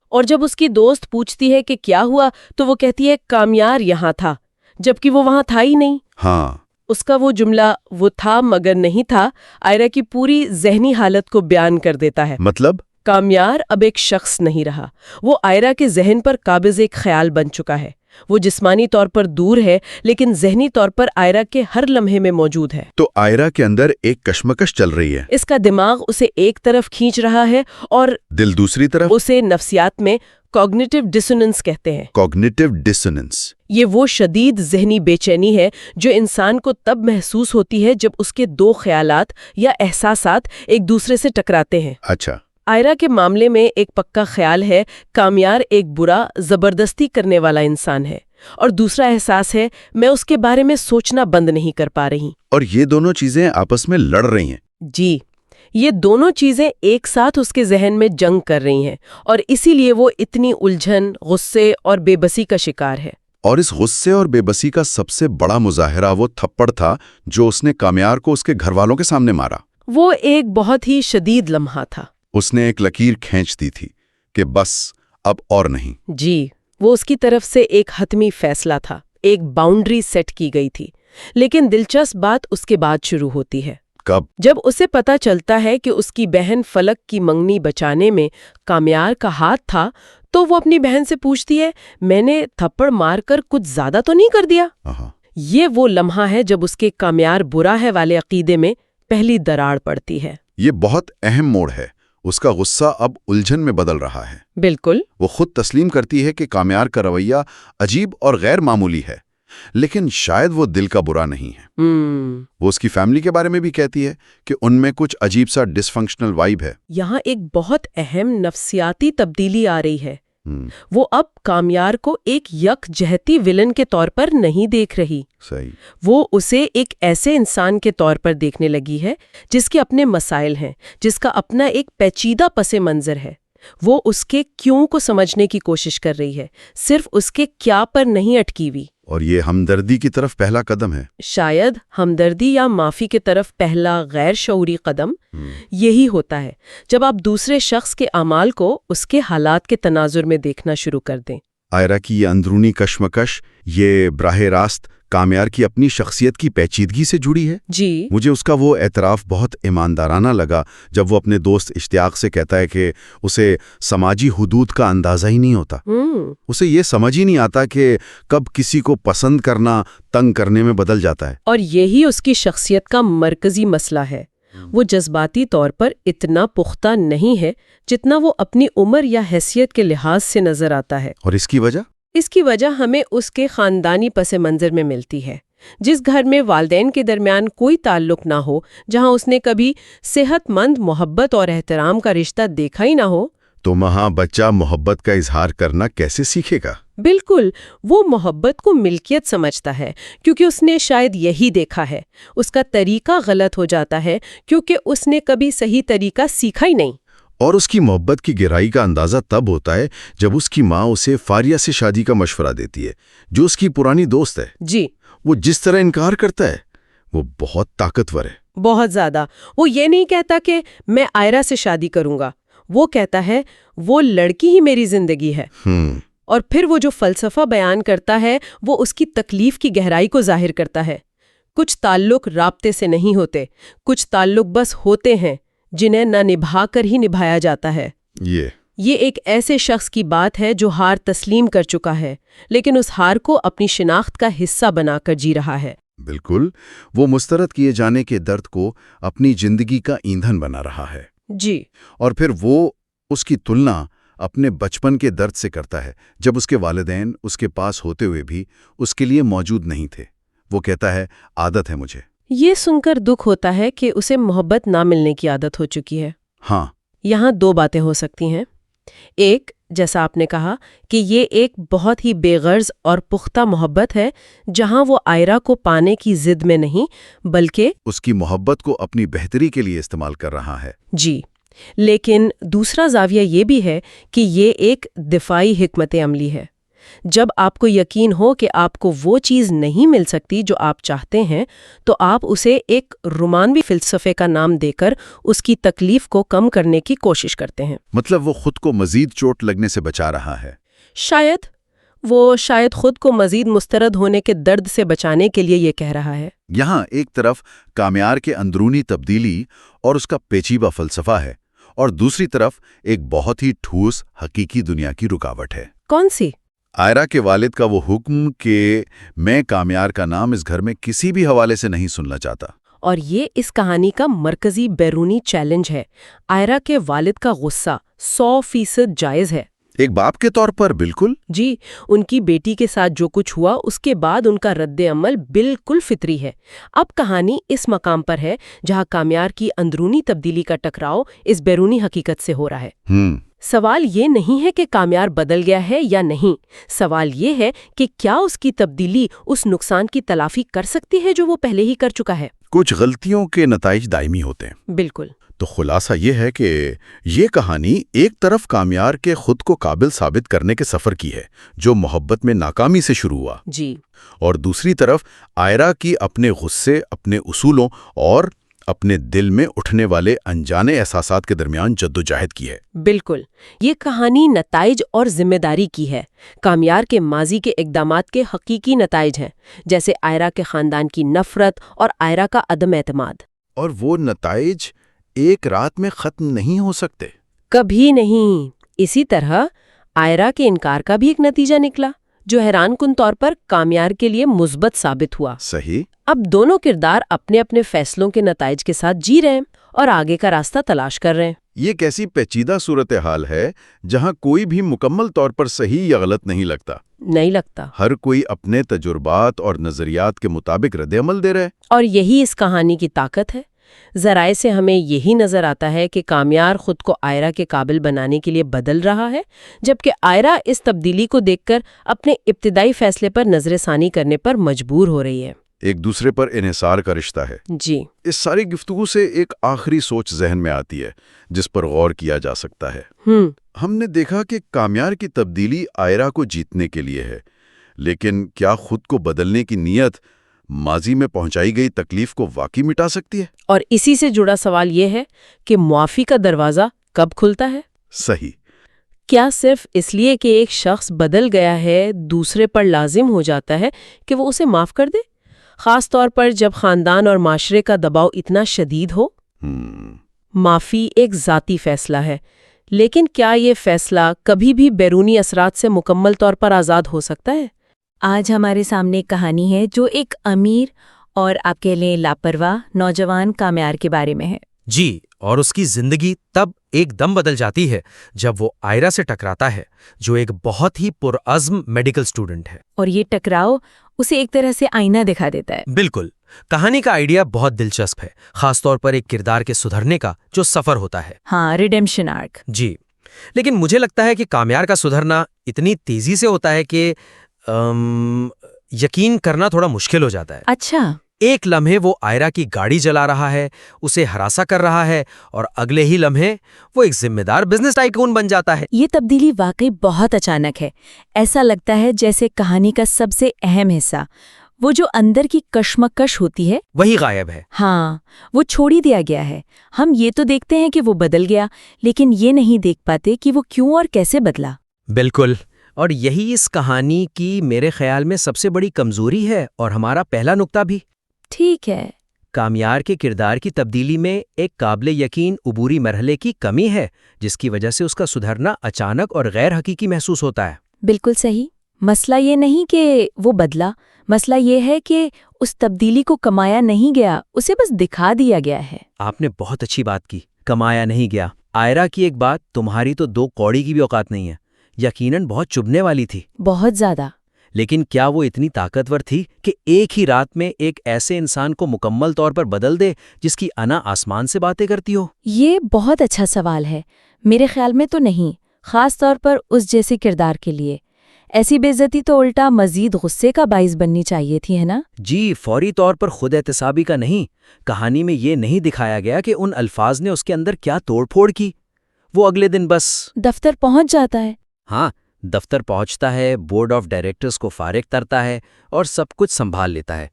اور جب اس کی دوست پوچھتی ہے کہ کیا ہوا تو وہ کہتی ہے کامیار یہاں تھا، جبکہ وہ وہاں تھا ہی نہیں۔ ہاں، اس کا وہ جملہ وہ تھا مگر نہیں تھا آئرا کی پوری ذہنی حالت کو بیان کر دیتا ہے۔ مطلب کامیار اب ایک شخص نہیں رہا، وہ آئرا کے ذہن پر قابض ایک خیال بن چکا ہے۔ وہ جسمانی طور پر دور ہے لیکن ذہنی طور پر آئرا کے ہر لمحے میں موجود ہے۔ تو آئرا کے اندر ایک کشمکش چل رہی ہے، اس کا دماغ اسے ایک طرف کھینچ رہا ہے اور دل دوسری طرف۔ اسے نفسیات میں کوگنیٹو ڈسوننس کہتے ہیں۔ Cognitive dissonance. یہ وہ شدید ذہنی بے چینی ہے جو انسان کو تب محسوس ہوتی ہے جب اس کے دو خیالات یا احساسات ایک دوسرے سے ٹکراتے ہیں۔ اچھا، آئرا کے معاملے میں ایک پکا خیال ہے کامیار ایک برا زبردستی کرنے والا انسان ہے، اور دوسرا احساس ہے میں اس کے بارے میں سوچنا بند نہیں کر پا رہی۔ اور یہ دونوں چیزیں آپس میں لڑ رہی ہیں۔ جی، یہ دونوں چیزیں ایک ساتھ اس کے ذہن میں جنگ کر رہی ہیں، اور اسی لیے وہ اتنی الجھن، غصے اور بے بسی کا شکار ہے۔ اور اس غصے اور بے بسی کا سب سے بڑا مظاہرہ وہ تھپڑ تھا جو اس نے کامیار کو اس کے گھر والوں کے سامنے مارا۔ وہ ایک بہت ہی شدید لمحہ تھا۔ اس نے ایک لکیر کھینچ دی تھی کہ بس اب اور نہیں۔ جی، وہ اس کی طرف سے ایک حتمی فیصلہ تھا، ایک باؤنڈری سیٹ کی گئی تھی۔ لیکن دلچسپ بات اس کے بعد شروع ہوتی ہے۔ کب؟ جب اسے پتا چلتا ہے کہ اس کی بہن فلک کی منگنی بچانے میں کامیار کا ہاتھ تھا تو وہ اپنی بہن سے پوچھتی ہے میں نے تھپڑ مار کر کچھ زیادہ تو نہیں کر دیا؟ یہ وہ لمحہ ہے جب اس کے کامیار برا ہے والے عقیدے میں پہلی دراڑ پڑتی ہے۔ یہ بہت اہم موڑ ہے۔ اس کا غصہ اب الجھن میں بدل رہا ہے۔ بالکل۔ وہ خود تسلیم کرتی ہے کہ کامیار کا رویہ عجیب اور غیر معمولی ہے، لیکن شاید وہ دل کا برا نہیں ہے۔ وہ اس کی فیملی کے بارے میں بھی کہتی ہے کہ ان میں کچھ عجیب سا ڈس فنکشنل وائب ہے۔ یہاں ایک بہت اہم نفسیاتی تبدیلی آ رہی ہے۔ وہ اب کامیار کو ایک یک جہتی ولن کے طور پر نہیں دیکھ رہی۔ صحیح۔ وہ اسے ایک ایسے انسان کے طور پر دیکھنے لگی ہے جس کے اپنے مسائل ہیں، جس کا اپنا ایک پیچیدہ پس منظر ہے۔ وہ اس کے کیوں کو سمجھنے کی کوشش کر رہی ہے، صرف اس کے کیا پر نہیں اٹکی ہوئی۔ اور یہ ہمدردی کی طرف پہلا قدم ہے۔ شاید ہمدردی یا معافی کی طرف پہلا غیر شعوری قدم یہی ہوتا ہے جب آپ دوسرے شخص کے اعمال کو اس کے حالات کے تناظر میں دیکھنا شروع کر دیں۔ آئرا کی یہ اندرونی کشمکش یہ براہ راست کامیار کی اپنی شخصیت کی پیچیدگی سے جڑی ہے۔ جی، مجھے اس کا وہ اعتراف بہت ایماندارانہ لگا جب وہ اپنے دوست اشتیاق سے کہتا ہے کہ اسے سماجی حدود کا اندازہ ہی نہیں ہوتا۔ اسے یہ سمجھ ہی نہیں آتا کہ کب کسی کو پسند کرنا تنگ کرنے میں بدل جاتا ہے۔ اور یہی اس کی شخصیت کا مرکزی مسئلہ ہے۔ وہ جذباتی طور پر اتنا پختہ نہیں ہے جتنا وہ اپنی عمر یا حیثیت کے لحاظ سے نظر آتا ہے۔ اور اس کی وجہ؟ اس کی وجہ ہمیں اس کے خاندانی پس منظر میں ملتی ہے۔ جس گھر میں والدین کے درمیان کوئی تعلق نہ ہو، جہاں اس نے کبھی صحت مند محبت اور احترام کا رشتہ دیکھا ہی نہ ہو، تو وہاں بچہ محبت کا اظہار کرنا کیسے سیکھے گا؟ بالکل، وہ محبت کو ملکیت سمجھتا ہے کیونکہ اس نے شاید یہی دیکھا ہے۔ اس کا طریقہ غلط ہو جاتا ہے کیونکہ اس نے کبھی صحیح طریقہ سیکھا ہی نہیں۔ اور اس کی محبت کی گہرائی کا اندازہ تب ہوتا ہے جب اس کی ماں اسے فاریہ سے شادی کا مشورہ دیتی ہے، جو اس کی پرانی دوست ہے۔ جی، وہ جس طرح انکار کرتا ہے وہ بہت طاقتور ہے۔ بہت زیادہ۔ وہ یہ نہیں کہتا کہ میں آئرا سے شادی کروں گا، وہ کہتا ہے وہ لڑکی ہی میری زندگی ہے۔ اور پھر وہ جو فلسفہ بیان کرتا ہے وہ اس کی تکلیف کی گہرائی کو ظاہر کرتا ہے۔ کچھ تعلق رابطے سے نہیں ہوتے، کچھ تعلق بس ہوتے ہیں جنہیں نہ نبھا کر ہی نبھایا جاتا ہے۔ یہ ایک ایسے شخص کی بات ہے جو ہار تسلیم کر چکا ہے لیکن اس ہار کو اپنی شناخت کا حصہ بنا کر جی رہا ہے۔ بالکل، وہ مسترد کیے جانے کے درد کو اپنی زندگی کا ایندھن بنا رہا ہے۔ جی، اور پھر وہ اس کی تلنا اپنے بچپن کے درد سے کرتا ہے جب اس کے والدین اس کے پاس ہوتے ہوئے بھی اس کے لیے موجود نہیں تھے۔ وہ کہتا ہے عادت ہے مجھے۔ یہ سن کر دکھ ہوتا ہے کہ اسے محبت نہ ملنے کی عادت ہو چکی ہے۔ ہاں، یہاں دو باتیں ہو سکتی ہیں۔ ایک، جیسا آپ نے کہا کہ یہ ایک بہت ہی بے غرض اور پختہ محبت ہے جہاں وہ آئرا کو پانے کی ضد میں نہیں بلکہ اس کی محبت کو اپنی بہتری کے لیے استعمال کر رہا ہے۔ جی، لیکن دوسرا زاویہ یہ بھی ہے کہ یہ ایک دفاعی حکمت عملی ہے۔ جب آپ کو یقین ہو کہ آپ کو وہ چیز نہیں مل سکتی جو آپ چاہتے ہیں تو آپ اسے ایک رومانوی فلسفے کا نام دے کر اس کی تکلیف کو کم کرنے کی کوشش کرتے ہیں۔ مطلب وہ خود کو مزید چوٹ لگنے سے بچا رہا ہے۔ شاید خود کو مزید مسترد ہونے کے درد سے بچانے کے لیے یہ کہہ رہا ہے۔ یہاں ایک طرف کامیار کے اندرونی تبدیلی اور اس کا پیچیدہ فلسفہ ہے، اور دوسری طرف ایک بہت ہی ٹھوس حقیقی دنیا کی رکاوٹ ہے۔ کون سی؟ آئرا کے والد کا وہ حکم کہ میں کامیار کا نام اس گھر میں کسی بھی حوالے سے نہیں سننا چاہتا۔ اور یہ اس کہانی کا مرکزی بیرونی چیلنج ہے۔ آئرا کے والد کا غصہ 100% جائز ہے۔ ایک باپ کے طور پر بالکل۔ جی، ان کی بیٹی کے ساتھ جو کچھ ہوا اس کے بعد ان کا رد عمل بالکل فطری ہے۔ اب کہانی اس مقام پر ہے جہاں کامیار کی اندرونی تبدیلی کا ٹکراؤ اس بیرونی حقیقت سے ہو رہا ہے۔ سوال یہ نہیں ہے کہ کامیار بدل گیا ہے یا نہیں، سوال یہ ہے کہ کیا اس کی تبدیلی اس نقصان کی تلافی کر سکتی ہے جو وہ پہلے ہی کر چکا ہے۔ کچھ غلطیوں کے نتائج دائمی ہوتے ہیں۔ بالکل۔ تو خلاصہ یہ ہے کہ یہ کہانی ایک طرف کامیار کے خود کو قابل ثابت کرنے کے سفر کی ہے جو محبت میں ناکامی سے شروع ہوا، جی، اور دوسری طرف آئرا کی اپنے غصے، اپنے اصولوں اور اپنے دل میں اٹھنے والے انجانے احساسات کے درمیان جدوجہد کی ہے۔ بالکل، یہ کہانی نتائج اور ذمہ داری کی ہے۔ کامیار کے ماضی کے اقدامات کے حقیقی نتائج ہیں، جیسے آئرا کے خاندان کی نفرت اور آئرا کا عدم اعتماد۔ اور وہ نتائج ایک رات میں ختم نہیں ہو سکتے۔ کبھی نہیں۔ اسی طرح آئرا کے انکار کا بھی ایک نتیجہ نکلا جو حیران کن طور پر کامیار کے لیے مثبت ثابت ہوا۔ صحیح۔ اب دونوں کردار اپنے اپنے فیصلوں کے نتائج کے ساتھ جی رہے ہیں اور آگے کا راستہ تلاش کر رہے ہیں۔ یہ کیسی پیچیدہ صورتحال ہے جہاں کوئی بھی مکمل طور پر صحیح یا غلط نہیں لگتا۔ ہر کوئی اپنے تجربات اور نظریات کے مطابق رد عمل دے رہا ہے۔ اور یہی اس کہانی کی طاقت ہے۔ ذرائع سے ہمیں یہی نظر آتا ہے کہ کامیار خود کو آئرا کے قابل بنانے کے لیے بدل رہا ہے، جبکہ آئرا اس تبدیلی کو دیکھ کر اپنے ابتدائی فیصلے پر نظر ثانی کرنے پر مجبور ہو رہی ہے۔ ایک دوسرے پر انحصار کا رشتہ ہے۔ جی، اس ساری گفتگو سے ایک آخری سوچ ذہن میں آتی ہے جس پر غور کیا جا سکتا ہے۔ ہم نے دیکھا کہ کامیار کی تبدیلی آئرا کو جیتنے کے لیے ہے، لیکن کیا خود کو بدلنے کی نیت ماضی میں پہنچائی گئی تکلیف کو واقعی مٹا سکتی ہے؟ اور اسی سے جڑا سوال یہ ہے کہ معافی کا دروازہ کب کھلتا ہے؟ صحیح۔ کیا صرف اس لیے کہ ایک شخص بدل گیا ہے دوسرے پر لازم ہو جاتا ہے کہ وہ اسے معاف کر دے، خاص طور پر جب خاندان اور معاشرے کا دباؤ اتنا شدید ہو؟ معافی ایک ذاتی فیصلہ ہے، لیکن کیا یہ فیصلہ کبھی بھی بیرونی اثرات سے مکمل طور پر آزاد ہو سکتا ہے؟ آج ہمارے سامنے ایک کہانی ہے جو ایک امیر اور آپ کہہ لیں لاپرواہ نوجوان کامیار کے بارے میں ہے۔ جی، اور اس کی زندگی تب ایک دم بدل جاتی ہے جب وہ آئرا سے ٹکراتا ہے جو ایک بہت ہی پرعزم میڈیکل اسٹوڈنٹ ہے۔ اور یہ ٹکراؤ اسے ایک طرح سے آئینہ دکھا دیتا ہے۔ بالکل، کہانی کا آئیڈیا بہت دلچسپ ہے، خاص طور پر ایک کردار کے سدھرنے کا جو سفر ہوتا ہے۔ ہاں، ریڈیمشن آرک۔ جی، لیکن مجھے لگتا ہے کہ کامیار کا سدھرنا اتنی تیزی سے ہوتا ہے کہ یقین کرنا تھوڑا مشکل ہو جاتا ہے۔ اچھا۔ ایک لمحے وہ آئرا کی گاڑی جلا رہا ہے، اسے ہراساں کر رہا ہے، اور اگلے ہی لمحے وہ ایک ذمہ دار بزنس ٹائکون بن جاتا ہے۔ یہ تبدیلی واقعی بہت اچانک ہے۔ ایسا لگتا ہے جیسے کہانی کا سب سے اہم حصہ، وہ جو اندر کی کشمکش ہوتی ہے، وہی غائب ہے۔ ہاں، وہ چھوڑ ہی دیا گیا ہے۔ ہم یہ تو دیکھتے ہیں کہ وہ بدل گیا، لیکن یہ نہیں دیکھ پاتے کہ وہ کیوں اور کیسے بدلا۔ بالکل، اور یہی اس کہانی کی میرے خیال میں سب سے بڑی کمزوری ہے اور ہمارا پہلا نقطہ بھی۔ ٹھیک ہے۔ کامیار کے کردار کی تبدیلی میں ایک قابل یقین عبوری مرحلے کی کمی ہے جس کی وجہ سے اس کا سدھرنا اچانک اور غیر حقیقی محسوس ہوتا ہے۔ بالکل صحیح۔ مسئلہ یہ نہیں کہ وہ بدلا، مسئلہ یہ ہے کہ اس تبدیلی کو کمایا نہیں گیا، اسے بس دکھا دیا گیا ہے۔ آپ نے بہت اچھی بات کی، کمایا نہیں گیا۔ آئرا کی ایک بات، تمہاری تو 2 کوڑی کی بھی اوقات نہیں ہے، یقیناً بہت چبھنے والی تھی۔ بہت زیادہ۔ لیکن کیا وہ اتنی طاقتور تھی کہ ایک ہی رات میں ایک ایسے انسان کو مکمل طور پر بدل دے جس کی انا آسمان سے باتیں کرتی ہو؟ یہ بہت اچھا سوال ہے۔ میرے خیال میں تو نہیں، خاص طور پر اس جیسے کردار کے لیے۔ ایسی بے عزتی تو الٹا مزید غصے کا باعث بننی چاہیے تھی، ہے نا؟ جی، فوری طور پر خود احتسابی کا نہیں۔ کہانی میں یہ نہیں دکھایا گیا کہ ان الفاظ نے اس کے اندر کیا توڑ پھوڑ کی۔ وہ اگلے دن بس دفتر پہنچ جاتا ہے۔ ہاں، دفتر پہنچتا ہے، بورڈ آف ڈائریکٹرز کو فارغ کرتا ہے اور سب کچھ سنبھال لیتا ہے۔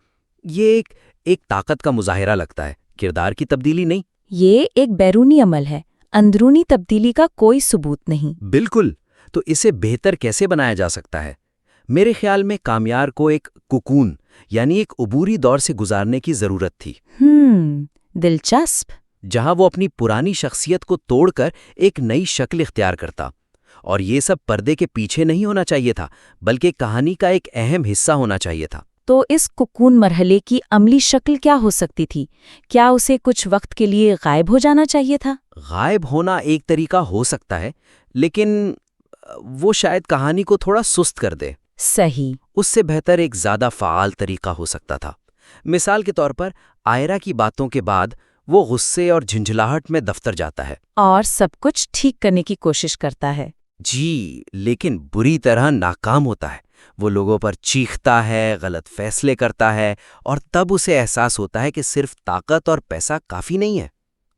یہ ایک طاقت کا مظاہرہ لگتا ہے، کردار کی تبدیلی نہیں۔ یہ ایک بیرونی عمل ہے، اندرونی تبدیلی کا کوئی ثبوت نہیں۔ بالکل، تو اسے بہتر کیسے بنایا جا سکتا ہے؟ میرے خیال میں کامیار کو ایک کوکون یعنی ایک عبوری دور سے گزارنے کی ضرورت تھی، دلچسپ۔ جہاں وہ اپنی پرانی شخصیت کو توڑ کر ایک نئی شکل اختیار کرتا، اور یہ سب پردے کے پیچھے نہیں ہونا چاہیے تھا، بلکہ کہانی کا ایک اہم حصہ ہونا چاہیے تھا۔ تو اس کوکون مرحلے کی عملی شکل کیا ہو سکتی تھی؟ کیا اسے کچھ وقت کے لیے غائب ہو جانا چاہیے تھا؟ غائب ہونا ایک طریقہ ہو سکتا ہے، لیکن وہ شاید کہانی کو تھوڑا سست کر دے۔ صحیح۔ اس سے بہتر ایک زیادہ فعال طریقہ ہو سکتا تھا۔ مثال کے طور پر آئرا کی باتوں کے بعد وہ غصے اور جھنجھلاہٹ میں دفتر جاتا ہے اور سب کچھ ٹھیک کرنے کی کوشش کرتا ہے۔ جی، لیکن بری طرح ناکام ہوتا ہے۔ وہ لوگوں پر چیختا ہے، غلط فیصلے کرتا ہے، اور تب اسے احساس ہوتا ہے کہ صرف طاقت اور پیسہ کافی نہیں ہے۔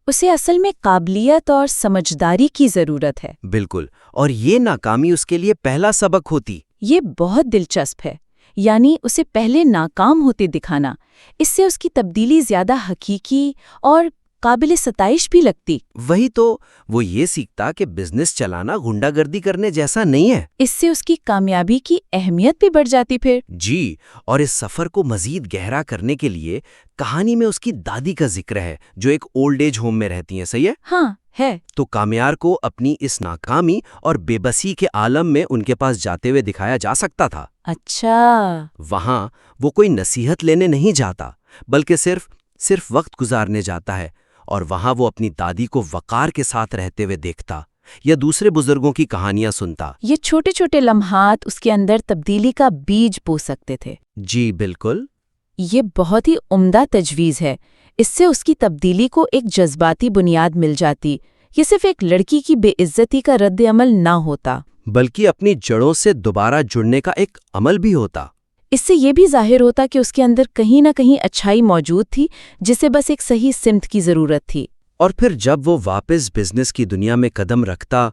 اسے اصل میں قابلیت اور سمجھداری کی ضرورت ہے۔ بالکل، اور یہ ناکامی اس کے لیے پہلا سبق ہوتی۔ یہ بہت دلچسپ ہے، یعنی اسے پہلے ناکام ہوتے دکھانا، اس سے اس کی تبدیلی زیادہ حقیقی اور قابل ستائش بھی لگتی۔ وہی تو، وہ یہ سیکھتا کہ بزنس چلانا غنڈہ گردی کرنے جیسا نہیں ہے۔ اس سے اس کی کامیابی کی اہمیت بھی بڑھ جاتی پھر۔ جی، اور اس سفر کو مزید گہرا کرنے کے لیے کہانی میں اس کی دادی کا ذکر ہے، جو ایک اولڈ ایج ہوم میں رہتی ہیں، صحیح ہے؟ ہاں ہے۔ تو کامیار کو اپنی اس ناکامی اور بے بسی کے عالم میں ان کے پاس جاتے ہوئے دکھایا جا سکتا تھا۔ اچھا۔ وہاں وہ کوئی نصیحت لینے نہیں جاتا، بلکہ صرف وقت گزارنے جاتا ہے، اور وہاں وہ اپنی دادی کو وقار کے ساتھ رہتے ہوئے دیکھتا یا دوسرے بزرگوں کی کہانیاں سنتا۔ یہ چھوٹے چھوٹے لمحات اس کے اندر تبدیلی کا بیج بو سکتے تھے۔ جی بالکل۔ یہ بہت ہی عمدہ تجویز ہے۔ اس سے اس کی تبدیلی کو ایک جذباتی بنیاد مل جاتی، یہ صرف ایک لڑکی کی بے عزتی کا رد عمل نہ ہوتا، بلکہ اپنی جڑوں سے دوبارہ جڑنے کا ایک عمل بھی ہوتا۔ اس سے یہ بھی ظاہر ہوتا کہ اس کے اندر کہیں نہ کہیں اچھائی موجود تھی، جسے بس ایک صحیح سمت کی ضرورت تھی۔ اور پھر جب وہ واپس بزنس کی دنیا میں قدم رکھتا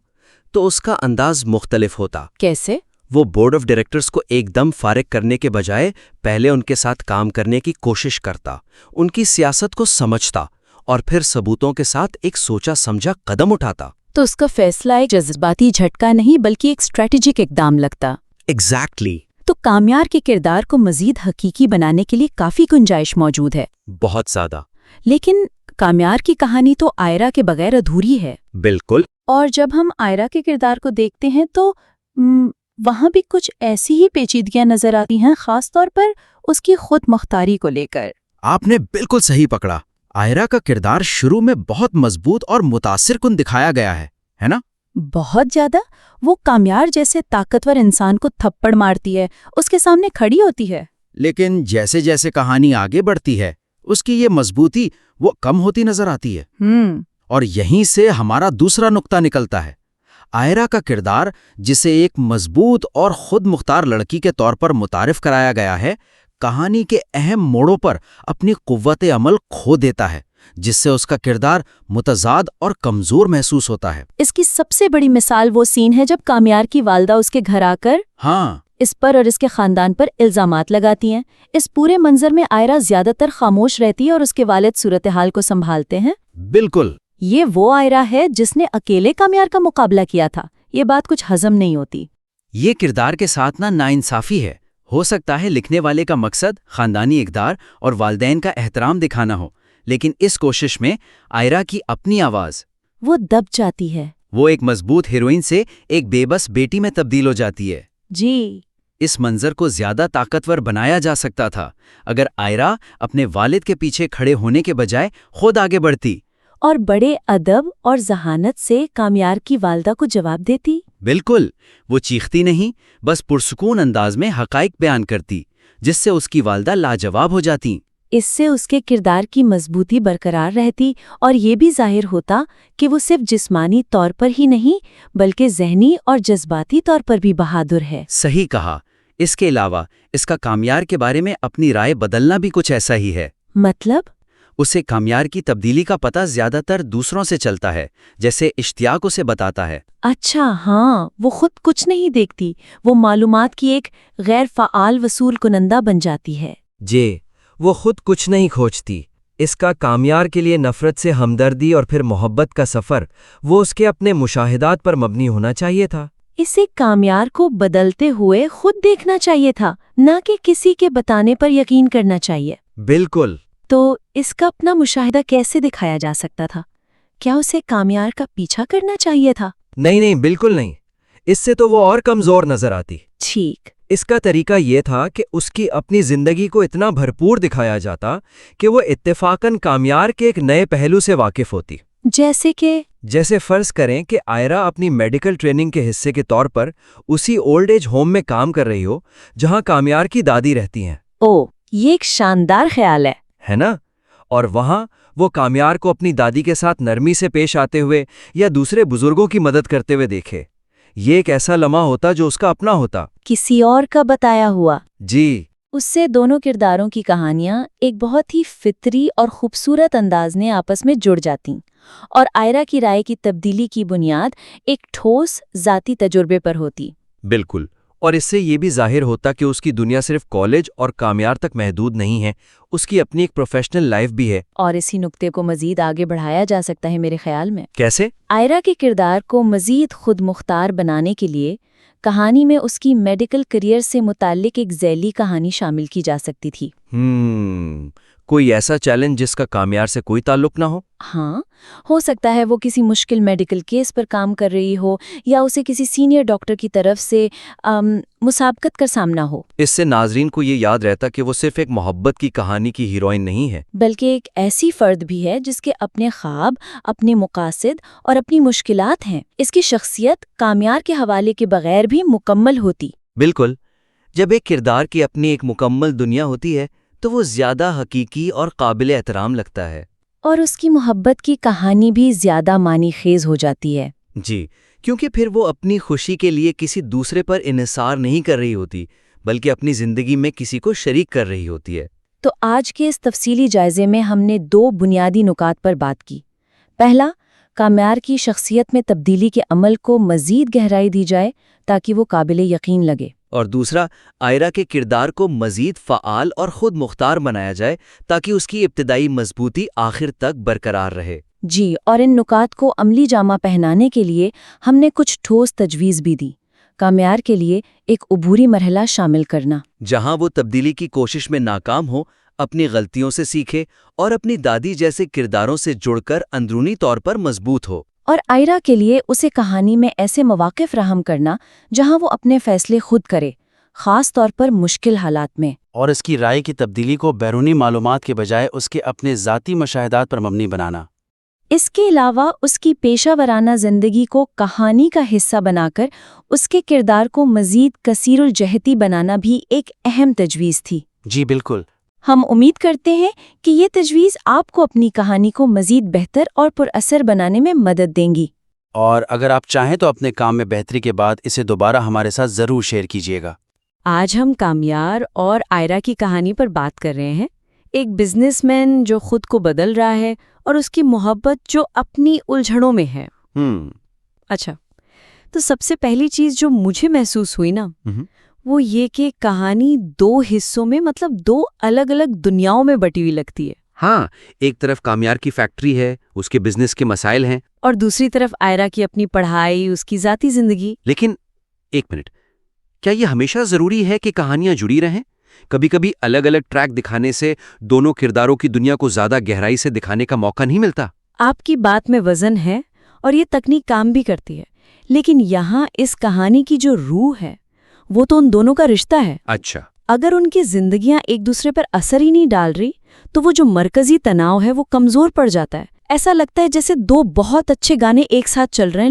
تو اس کا انداز مختلف ہوتا۔ کیسے؟ وہ بورڈ آف ڈائریکٹرز کو ایک دم فارغ کرنے کے بجائے پہلے ان کے ساتھ کام کرنے کی کوشش کرتا، ان کی سیاست کو سمجھتا، اور پھر ثبوتوں کے ساتھ ایک سوچا سمجھا قدم اٹھاتا۔ تو اس کا فیصلہ ایک جذباتی جھٹکا نہیں بلکہ ایک اسٹریٹجک اقدام لگتا۔ ایگزیکٹلی۔ تو کامیار کے کردار کو مزید حقیقی بنانے کے لیے کافی گنجائش موجود ہے۔ بہت زیادہ۔ لیکن کامیار کی کہانی تو آئرا کے بغیر ادھوری ہے۔ بالکل۔ اور جب ہم آئرا کے کردار کو دیکھتے ہیں تو وہاں بھی کچھ ایسی ہی پیچیدگیاں نظر آتی ہیں، خاص طور پر اس کی خود مختاری کو لے کر۔ آپ نے بالکل صحیح پکڑا۔ آئرا کا کردار شروع میں بہت مضبوط اور متاثر کن دکھایا گیا ہے نا؟ بہت زیادہ۔ وہ کامیار جیسے طاقتور انسان کو تھپڑ مارتی ہے، اس کے سامنے کھڑی ہوتی ہے۔ لیکن جیسے جیسے کہانی آگے بڑھتی ہے اس کی یہ مضبوطی وہ کم ہوتی نظر آتی ہے۔ اور یہیں سے ہمارا دوسرا نقطہ نکلتا ہے۔ آئرا کا کردار، جسے ایک مضبوط اور خود مختار لڑکی کے طور پر متعارف کرایا گیا ہے، کہانی کے اہم موڑوں پر اپنی قوت عمل کھو دیتا ہے، جس سے اس کا کردار متضاد اور کمزور محسوس ہوتا ہے۔ اس کی سب سے بڑی مثال وہ سین ہے جب کامیار کی والدہ اس کے گھر آ کر اس پر اور اس کے خاندان پر الزامات لگاتی ہیں۔ اس پورے منظر میں آئرا زیادہ تر خاموش رہتی ہے اور اس کے والد صورتحال کو سنبھالتے ہیں۔ بالکل۔ یہ وہ آئرا ہے جس نے اکیلے کامیار کا مقابلہ کیا تھا۔ یہ بات کچھ ہضم نہیں ہوتی۔ یہ کردار کے ساتھ ناانصافی ہے۔ ہو سکتا ہے لکھنے والے کا مقصد خاندانی اقدار اور والدین کا احترام دکھانا ہو، لیکن اس کوشش میں آئرا کی اپنی آواز وہ دب جاتی ہے۔ وہ ایک مضبوط ہیروئن سے ایک بے بس بیٹی میں تبدیل ہو جاتی ہے۔ جی۔ اس منظر کو زیادہ طاقتور بنایا جا سکتا تھا اگر آئرا اپنے والد کے پیچھے کھڑے ہونے کے بجائے خود آگے بڑھتی اور بڑے ادب اور ذہانت سے کامیار کی والدہ کو جواب دیتی۔ بالکل، وہ چیختی نہیں، بس پرسکون انداز میں حقائق بیان کرتی، جس سے اس کی والدہ لاجواب ہو جاتی۔ اس سے اس کے کردار کی مضبوطی برقرار رہتی اور یہ بھی ظاہر ہوتا کہ وہ صرف جسمانی طور پر ہی نہیں بلکہ ذہنی اور جذباتی طور پر بھی بہادر ہے۔ صحیح کہا۔ اس کے علاوہ اس کا کامیار کے بارے میں اپنی رائے بدلنا بھی کچھ ایسا ہی ہے۔ اسے کامیار کی تبدیلی کا پتہ زیادہ تر دوسروں سے چلتا ہے، جیسے اشتیاق اسے بتاتا ہے۔ اچھا ہاں، وہ خود کچھ نہیں دیکھتی، وہ معلومات کی ایک غیر فعال وصول کنندہ بن جاتی ہے۔ جی، وہ خود کچھ نہیں کھوجتی۔ اس کا کامیار کے لیے نفرت سے ہمدردی اور پھر محبت کا سفر، وہ اس کے اپنے مشاہدات پر مبنی ہونا چاہیے تھا۔ اسے کامیار کو بدلتے ہوئے خود دیکھنا چاہیے تھا، نہ کہ کسی کے بتانے پر یقین کرنا چاہیے۔ بالکل۔ تو اس کا اپنا مشاہدہ کیسے دکھایا جا سکتا تھا؟ کیا اسے کامیار کا پیچھا کرنا چاہیے تھا؟ نہیں، بالکل نہیں۔ اس سے تو وہ اور کمزور نظر آتی۔ ٹھیک۔ اس کا طریقہ یہ تھا کہ اس کی اپنی زندگی کو اتنا بھرپور دکھایا جاتا کہ وہ اتفاقاً کامیار کے ایک نئے پہلو سے واقف ہوتی۔ جیسے فرض کریں کہ آئرہ اپنی میڈیکل ٹریننگ کے حصے کے طور پر اسی اولڈ ایج ہوم میں کام کر رہی ہو جہاں کامیار کی دادی رہتی ہیں۔ یہ ایک شاندار خیال ہے نا؟ اور وہاں وہ کامیار کو اپنی دادی کے ساتھ نرمی سے پیش آتے ہوئے یا دوسرے بزرگوں کی مدد کرتے ہوئے دیکھے۔ یہ ایک ایسا لمحہ ہوتا جو اس کا اپنا ہوتا، کسی اور کا بتایا ہوا۔ جی۔ اس سے دونوں کرداروں کی کہانیاں ایک بہت ہی فطری اور خوبصورت انداز میں آپس میں جڑ جاتی، اور آئرہ کی رائے کی تبدیلی کی بنیاد ایک ٹھوس ذاتی تجربے پر ہوتی۔ بالکل، اور اس سے یہ بھی ظاہر ہوتا کہ اس کی دنیا صرف کالج اور کامیار تک محدود نہیں ہے، اس کی اپنی ایک پروفیشنل لائف بھی ہے۔ اور اسی نقطے کو مزید آگے بڑھایا جا سکتا ہے میرے خیال میں۔ کیسے؟ آئرہ کے کردار کو مزید خود مختار بنانے کے لیے کہانی میں اس کی میڈیکل کریئر سے متعلق ایک ذیلی کہانی شامل کی جا سکتی تھی۔ کوئی ایسا چیلنج جس کا کامیار سے کوئی تعلق نہ ہو؟ ہاں، ہو سکتا ہے وہ کسی مشکل میڈیکل کیس پر کام کر رہی ہو یا اسے کسی سینئر ڈاکٹر کی طرف سے مسابقت کا سامنا ہو۔ اس سے ناظرین کو یہ یاد رہتا کہ وہ صرف ایک محبت کی کہانی کی ہیروئن نہیں ہے، بلکہ ایک ایسی فرد بھی ہے جس کے اپنے خواب، اپنے مقاصد اور اپنی مشکلات ہیں۔ اس کی شخصیت کامیار کے حوالے کے بغیر بھی مکمل ہوتی۔ بالکل۔ جب ایک کردار کی اپنی ایک مکمل دنیا ہوتی ہے تو وہ زیادہ حقیقی اور قابل احترام لگتا ہے، اور اس کی محبت کی کہانی بھی زیادہ معنی خیز ہو جاتی ہے۔ جی، کیونکہ پھر وہ اپنی خوشی کے لیے کسی دوسرے پر انحصار نہیں کر رہی ہوتی، بلکہ اپنی زندگی میں کسی کو شریک کر رہی ہوتی ہے۔ تو آج کے اس تفصیلی جائزے میں ہم نے 2 بنیادی نکات پر بات کی۔ پہلا، کامیار کی شخصیت میں تبدیلی کے عمل کو مزید گہرائی دی جائے تاکہ وہ قابل یقین لگے، اور دوسرا، آئرہ کے کردار کو مزید فعال اور خود مختار بنایا جائے تاکہ اس کی ابتدائی مضبوطی آخر تک برقرار رہے۔ جی، اور ان نکات کو عملی جامہ پہنانے کے لیے ہم نے کچھ ٹھوس تجویز بھی دی۔ کامیار کے لیے ایک عبوری مرحلہ شامل کرنا، جہاں وہ تبدیلی کی کوشش میں ناکام ہو، اپنی غلطیوں سے سیکھے اور اپنی دادی جیسے کرداروں سے جڑ کر اندرونی طور پر مضبوط ہو۔ اور آئرہ کے لیے اسے کہانی میں ایسے مواقع فراہم کرنا جہاں وہ اپنے فیصلے خود کرے، خاص طور پر مشکل حالات میں۔ اور اس کی رائے کی تبدیلی کو بیرونی معلومات کے بجائے اس کے اپنے ذاتی مشاہدات پر مبنی بنانا۔ اس کے علاوہ اس کی پیشہ ورانہ زندگی کو کہانی کا حصہ بنا کر اس کے کردار کو مزید کثیر الجہتی بنانا بھی ایک اہم تجویز تھی۔ جی بالکل۔ ہم امید کرتے ہیں کہ یہ تجویز آپ کو اپنی کہانی کو مزید بہتر اور پر اثر بنانے میں مدد دیں گی۔ اور اگر آپ چاہیں تو اپنے کام میں بہتری کے بعد اسے دوبارہ ہمارے ساتھ ضرور شیئر کیجیے گا۔ آج ہم کامیار اور آئرہ کی کہانی پر بات کر رہے ہیں، ایک بزنس مین جو خود کو بدل رہا ہے اور اس کی محبت جو اپنی الجھنوں میں ہے۔ اچھا، تو سب سے پہلی چیز جو مجھے محسوس ہوئی نا، وہ یہ کہ کہانی 2 حصوں میں، مطلب 2 الگ الگ دنیاؤں میں بٹی ہوئی لگتی ہے۔ ہاں، ایک طرف کامیار کی فیکٹری ہے، اس کے بزنس کے مسائل ہیں، اور دوسری طرف آئرہ کی اپنی پڑھائی، اس کی ذاتی زندگی۔ لیکن ایک منٹ، کیا یہ ہمیشہ ضروری ہے کہ کہانیاں جڑی رہیں؟ کبھی کبھی الگ الگ ٹریک دکھانے سے دونوں کرداروں کی دنیا کو زیادہ گہرائی سے دکھانے کا موقع نہیں ملتا۔ آپ کی بات میں وزن ہے اور یہ تکنیک کام بھی کرتی ہے، لیکن یہاں اس کہانی کی جو روح ہے وہ تو ان دونوں کا رشتہ ہے۔ اچھا، اگر ان کی زندگیاں ایک دوسرے پر اثر ہی نہیں ڈال رہی تو وہ جو مرکزی تناؤ ہے وہ کمزور پڑ جاتا ہے۔ ایسا لگتا ہے جیسے 2 بہت اچھے گانے ایک ساتھ چل رہے ہیں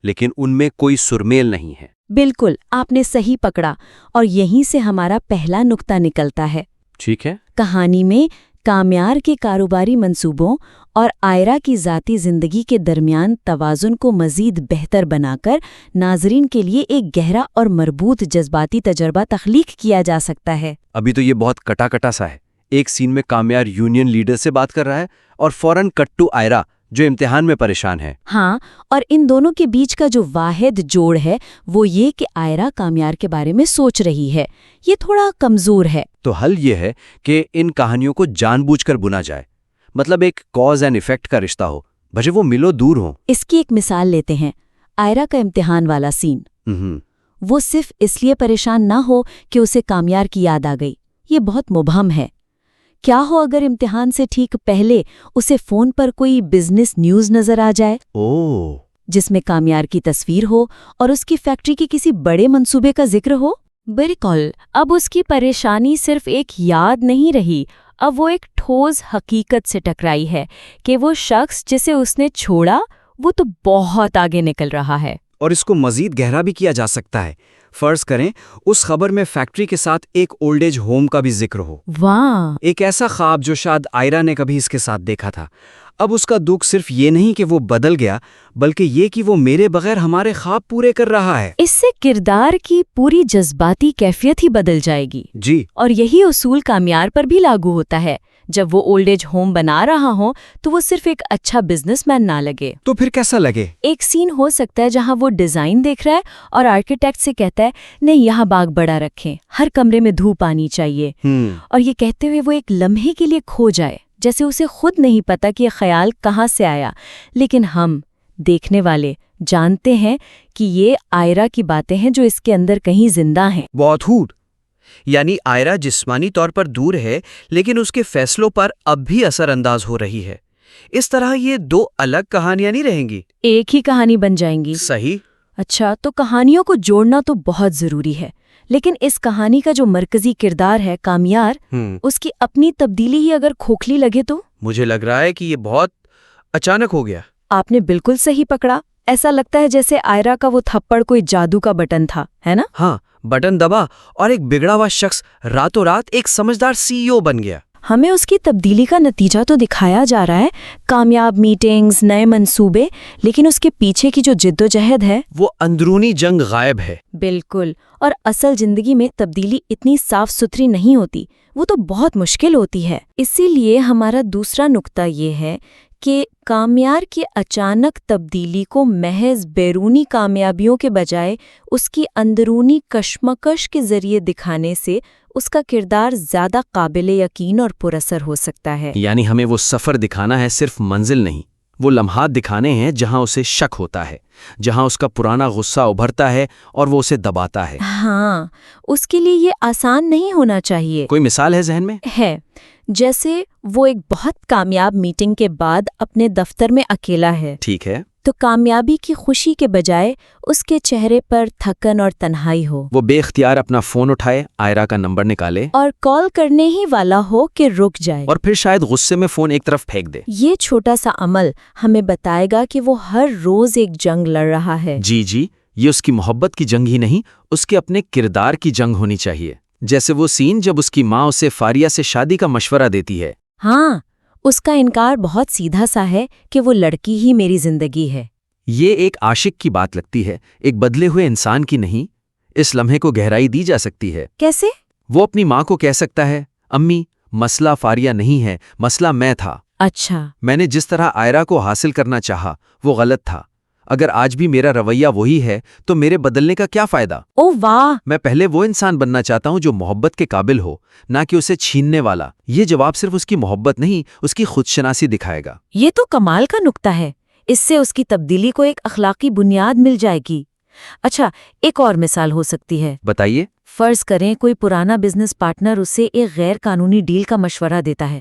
لیکن ان میں کوئی سرمیل نہیں ہے۔ بالکل، آپ نے صحیح پکڑا، اور یہیں سے ہمارا پہلا نقطہ نکلتا ہے۔ ٹھیک ہے۔ کہانی میں کامیار کے کاروباری منصوبوں اور آئرہ کی ذاتی زندگی کے درمیان توازن کو مزید بہتر بنا کر ناظرین کے لیے ایک گہرا اور مربوط جذباتی تجربہ تخلیق کیا جا سکتا ہے۔ ابھی تو یہ بہت کٹا کٹا سا ہے، ایک سین میں کامیار یونین لیڈر سے بات کر رہا ہے اور فوراً کٹ ٹو آئرا جو امتحان میں پریشان ہے۔ ہاں، اور ان دونوں کے بیچ کا جو واحد جوڑ ہے وہ یہ کہ آئرا کامیار کے بارے میں سوچ رہی ہے۔ یہ تھوڑا کمزور ہے۔ تو حل یہ ہے کہ ان کہانیوں کو جان بوجھ کر بنا جائے، مطلب ایک کاز اینڈ ایفیکٹ کا رشتہ ہو، بھلے وہ ملو دور ہوں۔ اس کی ایک مثال لیتے ہیں، آئرا کا امتحان والا سین۔ وہ صرف اس لیے پریشان نہ ہو کہ اسے کامیار کی یاد آ گئی، یہ بہت مبہم ہے۔ کیا ہو اگر امتحان سے ٹھیک پہلے اسے فون پر کوئی بزنس نیوز نظر آ جائے جس میں کامیار کی تصویر ہو اور اس کی فیکٹری کے کسی بڑے منصوبے کا ذکر ہو؟ بالکل، اب اس کی پریشانی صرف ایک یاد نہیں رہی، اب وہ ایک ٹھوس حقیقت سے ٹکرائی ہے کہ وہ شخص جسے اس نے چھوڑا وہ تو بہت آگے نکل رہا ہے۔ اور اس کو مزید گہرا بھی کیا جا سکتا ہے۔ فرض کریں اس خبر میں فیکٹری کے ساتھ ایک اولڈ ایج ہوم کا بھی ذکر ہو، واہ، ایک ایسا خواب جو شاید آئرا نے کبھی اس کے ساتھ دیکھا تھا۔ اب اس کا دکھ صرف یہ نہیں کہ وہ بدل گیا، بلکہ یہ کہ وہ میرے بغیر ہمارے خواب پورے کر رہا ہے۔ اس سے کردار کی پوری جذباتی کیفیت ہی بدل جائے گی۔ جی، اور یہی اصول کامیار پر بھی لاگو ہوتا ہے۔ جب وہ اولڈ ایج ہوم بنا رہا ہو تو وہ صرف ایک اچھا بزنس مین نہ لگے۔ تو پھر کیسا لگے؟ ایک سین ہو سکتا ہے جہاں وہ ڈیزائن دیکھ رہا ہے اور آرکیٹیکٹ سے کہتا ہے نہیں یہاں باغ بڑا رکھیں، ہر کمرے میں دھوپ آنی چاہیے، اور یہ کہتے ہوئے وہ ایک لمحے کے لیے کھو جائے، جیسے اسے خود نہیں پتا کہ یہ خیال کہاں سے آیا، لیکن ہم دیکھنے والے جانتے ہیں کہ یہ آئرا کی باتیں ہیں جو اس کے اندر کہیں زندہ ہیں۔ بہت خوب، یعنی آئرا جسمانی طور پر دور ہے لیکن اس کے فیصلوں پر اب بھی اثر انداز ہو رہی ہے۔ اس طرح یہ دو الگ کہانیاں نہیں رہیں گی، ایک ہی کہانی بن جائیں گی۔ صحیح۔ اچھا، تو کہانیوں کو جوڑنا تو بہت ضروری ہے، لیکن اس کہانی کا جو مرکزی کردار ہے کامیار، اس کی اپنی تبدیلی ہی اگر کھوکھلی لگے تو؟ مجھے لگ رہا ہے کہ یہ بہت اچانک ہو گیا۔ آپ نے بالکل صحیح پکڑا، ایسا لگتا ہے جیسے آئرا کا وہ تھپڑ کوئی جادو کا بٹن تھا، ہے نا؟ ہاں، بٹن دبا اور ایک بگڑا ہوا شخص راتوں رات ایک سمجھدار سی او بن گیا۔ ہمیں اس کی تبدیلی کا نتیجہ تو دکھایا جا رہا ہے، کامیاب میٹنگز، نئے منصوبے، لیکن اس کے پیچھے کی جو جدوجہد ہے وہ اندرونی جنگ غائب ہے۔ بالکل، اور اصل زندگی میں تبدیلی اتنی صاف ستھری نہیں ہوتی، وہ تو بہت مشکل ہوتی ہے۔ اسی لیے ہمارا دوسرا نقطہ یہ ہے کہ کامیار کی اچانک تبدیلی کو محض بیرونی کامیابیوں کے بجائے اس کی اندرونی کشمکش کے ذریعے دکھانے سے اس کا کردار زیادہ قابل یقین اور پراثر ہو سکتا ہے۔ یعنی ہمیں وہ سفر دکھانا ہے، صرف منزل نہیں، وہ لمحات دکھانے ہیں جہاں اسے شک ہوتا ہے، جہاں اس کا پرانا غصہ ابھرتا ہے اور وہ اسے دباتا ہے۔ ہاں، اس کے لیے یہ آسان نہیں ہونا چاہیے۔ کوئی مثال ہے ذہن میں؟ ہے، جیسے وہ ایک بہت کامیاب میٹنگ کے بعد اپنے دفتر میں اکیلا ہے، ٹھیک ہے، تو کامیابی کی خوشی کے بجائے اس کے چہرے پر تھکن اور تنہائی ہو۔ وہ بے اختیار اپنا فون اٹھائے، آئرا کا نمبر نکالے اور کال کرنے ہی والا ہو کہ رک جائے، اور پھر شاید غصے میں فون ایک طرف پھینک دے۔ یہ چھوٹا سا عمل ہمیں بتائے گا کہ وہ ہر روز ایک جنگ لڑ رہا ہے۔ جی، یہ اس کی محبت کی جنگ ہی نہیں، اس کے اپنے کردار کی جنگ ہونی چاہیے۔ جیسے وہ سین جب اس کی ماں اسے فاریہ سے شادی کا مشورہ دیتی ہے۔ ہاں، اس کا انکار بہت سیدھا سا ہے کہ وہ لڑکی ہی میری زندگی ہے۔ یہ ایک عاشق کی بات لگتی ہے، ایک بدلے ہوئے انسان کی نہیں۔ اس لمحے کو گہرائی دی جا سکتی ہے۔ کیسے؟ وہ اپنی ماں کو کہہ سکتا ہے، امی، مسئلہ فاریہ نہیں ہے، مسئلہ میں تھا۔ اچھا، میں نے جس طرح آئرا کو حاصل کرنا چاہا وہ غلط تھا۔ اگر آج بھی میرا رویہ وہی ہے تو میرے بدلنے کا کیا فائدہ؟ او واہ، میں پہلے وہ انسان بننا چاہتا ہوں جو محبت کے قابل ہو، نہ کہ اسے چھیننے والا۔ یہ جواب صرف اس کی محبت نہیں، اس کی خودشناسی دکھائے گا۔ یہ تو کمال کا نکتہ ہے، اس سے اس کی تبدیلی کو ایک اخلاقی بنیاد مل جائے گی۔ اچھا، ایک اور مثال ہو سکتی ہے۔ بتائیے۔ فرض کریں کوئی پرانا بزنس پارٹنر اسے ایک غیر قانونی ڈیل کا مشورہ دیتا ہے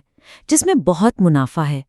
جس میں بہت منافع ہے۔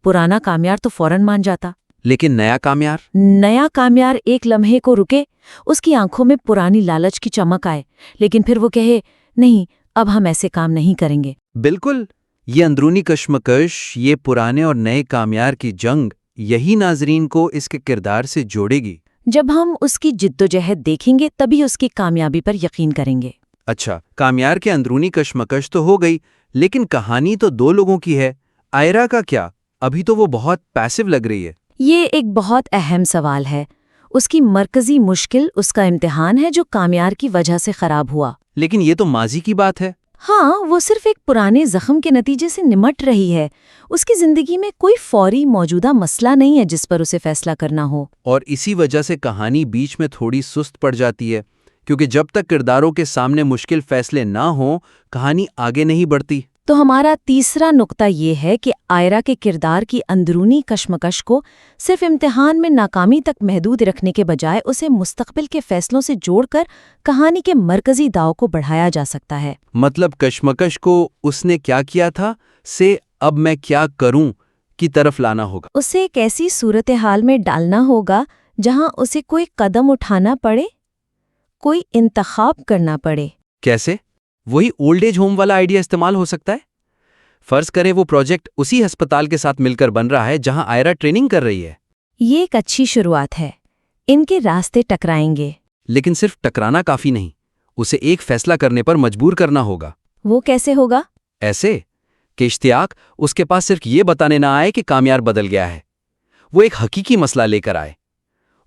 پرانا کامیار تو فوراً مان جاتا، لیکن نیا کامیار ایک لمحے کو رکے، اس کی آنکھوں میں پرانی لالچ کی چمک آئے، لیکن پھر وہ کہے نہیں، اب ہم ایسے کام نہیں کریں گے۔ بالکل، یہ اندرونی کشمکش، یہ پرانے اور نئے کامیار کی جنگ، یہی ناظرین کو اس کے کردار سے جوڑے گی۔ جب ہم اس کی جدوجہد دیکھیں گے تبھی اس کی کامیابی پر یقین کریں گے۔ اچھا، کامیار کے اندرونی کشمکش تو ہو گئی، لیکن کہانی تو دو لوگوں کی ہے۔ آئرا کا کیا؟ ابھی تو وہ بہت پیسو لگ رہی ہے۔ یہ ایک بہت اہم سوال ہے۔ اس کی مرکزی مشکل اس کا امتحان ہے جو کامیار کی وجہ سے خراب ہوا۔ لیکن یہ تو ماضی کی بات ہے۔ ہاں، وہ صرف ایک پرانے زخم کے نتیجے سے نمٹ رہی ہے. اس کی زندگی میں کوئی فوری موجودہ مسئلہ نہیں ہے جس پر اسے فیصلہ کرنا ہو. اور اسی وجہ سے کہانی بیچ میں تھوڑی سست پڑ جاتی ہے، کیونکہ جب تک کرداروں کے سامنے مشکل فیصلے نہ ہوں کہانی آگے نہیں بڑھتی۔ تو ہمارا تیسرا نقطہ یہ ہے کہ آئرا کے کردار کی اندرونی کشمکش کو صرف امتحان میں ناکامی تک محدود رکھنے کے بجائے اسے مستقبل کے فیصلوں سے جوڑ کر کہانی کے مرکزی داؤ کو بڑھایا جا سکتا ہے۔ مطلب کشمکش کو اس نے کیا کیا تھا سے اب میں کیا کروں کی طرف لانا ہوگا۔ اسے ایک ایسی صورتحال میں ڈالنا ہوگا جہاں اسے کوئی قدم اٹھانا پڑے، کوئی انتخاب کرنا پڑے۔ کیسے؟ وہی اولڈ ایج ہوم والا آئیڈیا استعمال ہو سکتا ہے۔ فرض کریں وہ پروجیکٹ اسی ہسپتال کے ساتھ مل کر بن رہا ہے جہاں آئرا ٹریننگ کر رہی ہے۔ یہ ایک اچھی شروعات ہے۔ ان کے راستے ٹکرائیں گے، لیکن صرف ٹکرانا کافی نہیں، اسے ایک فیصلہ کرنے پر مجبور کرنا ہوگا۔ وہ کیسے ہوگا؟ ایسے کہ اشتیاق اس کے پاس صرف یہ بتانے نہ آئے کہ کامیار بدل گیا ہے، وہ ایک حقیقی مسئلہ لے کر آئے۔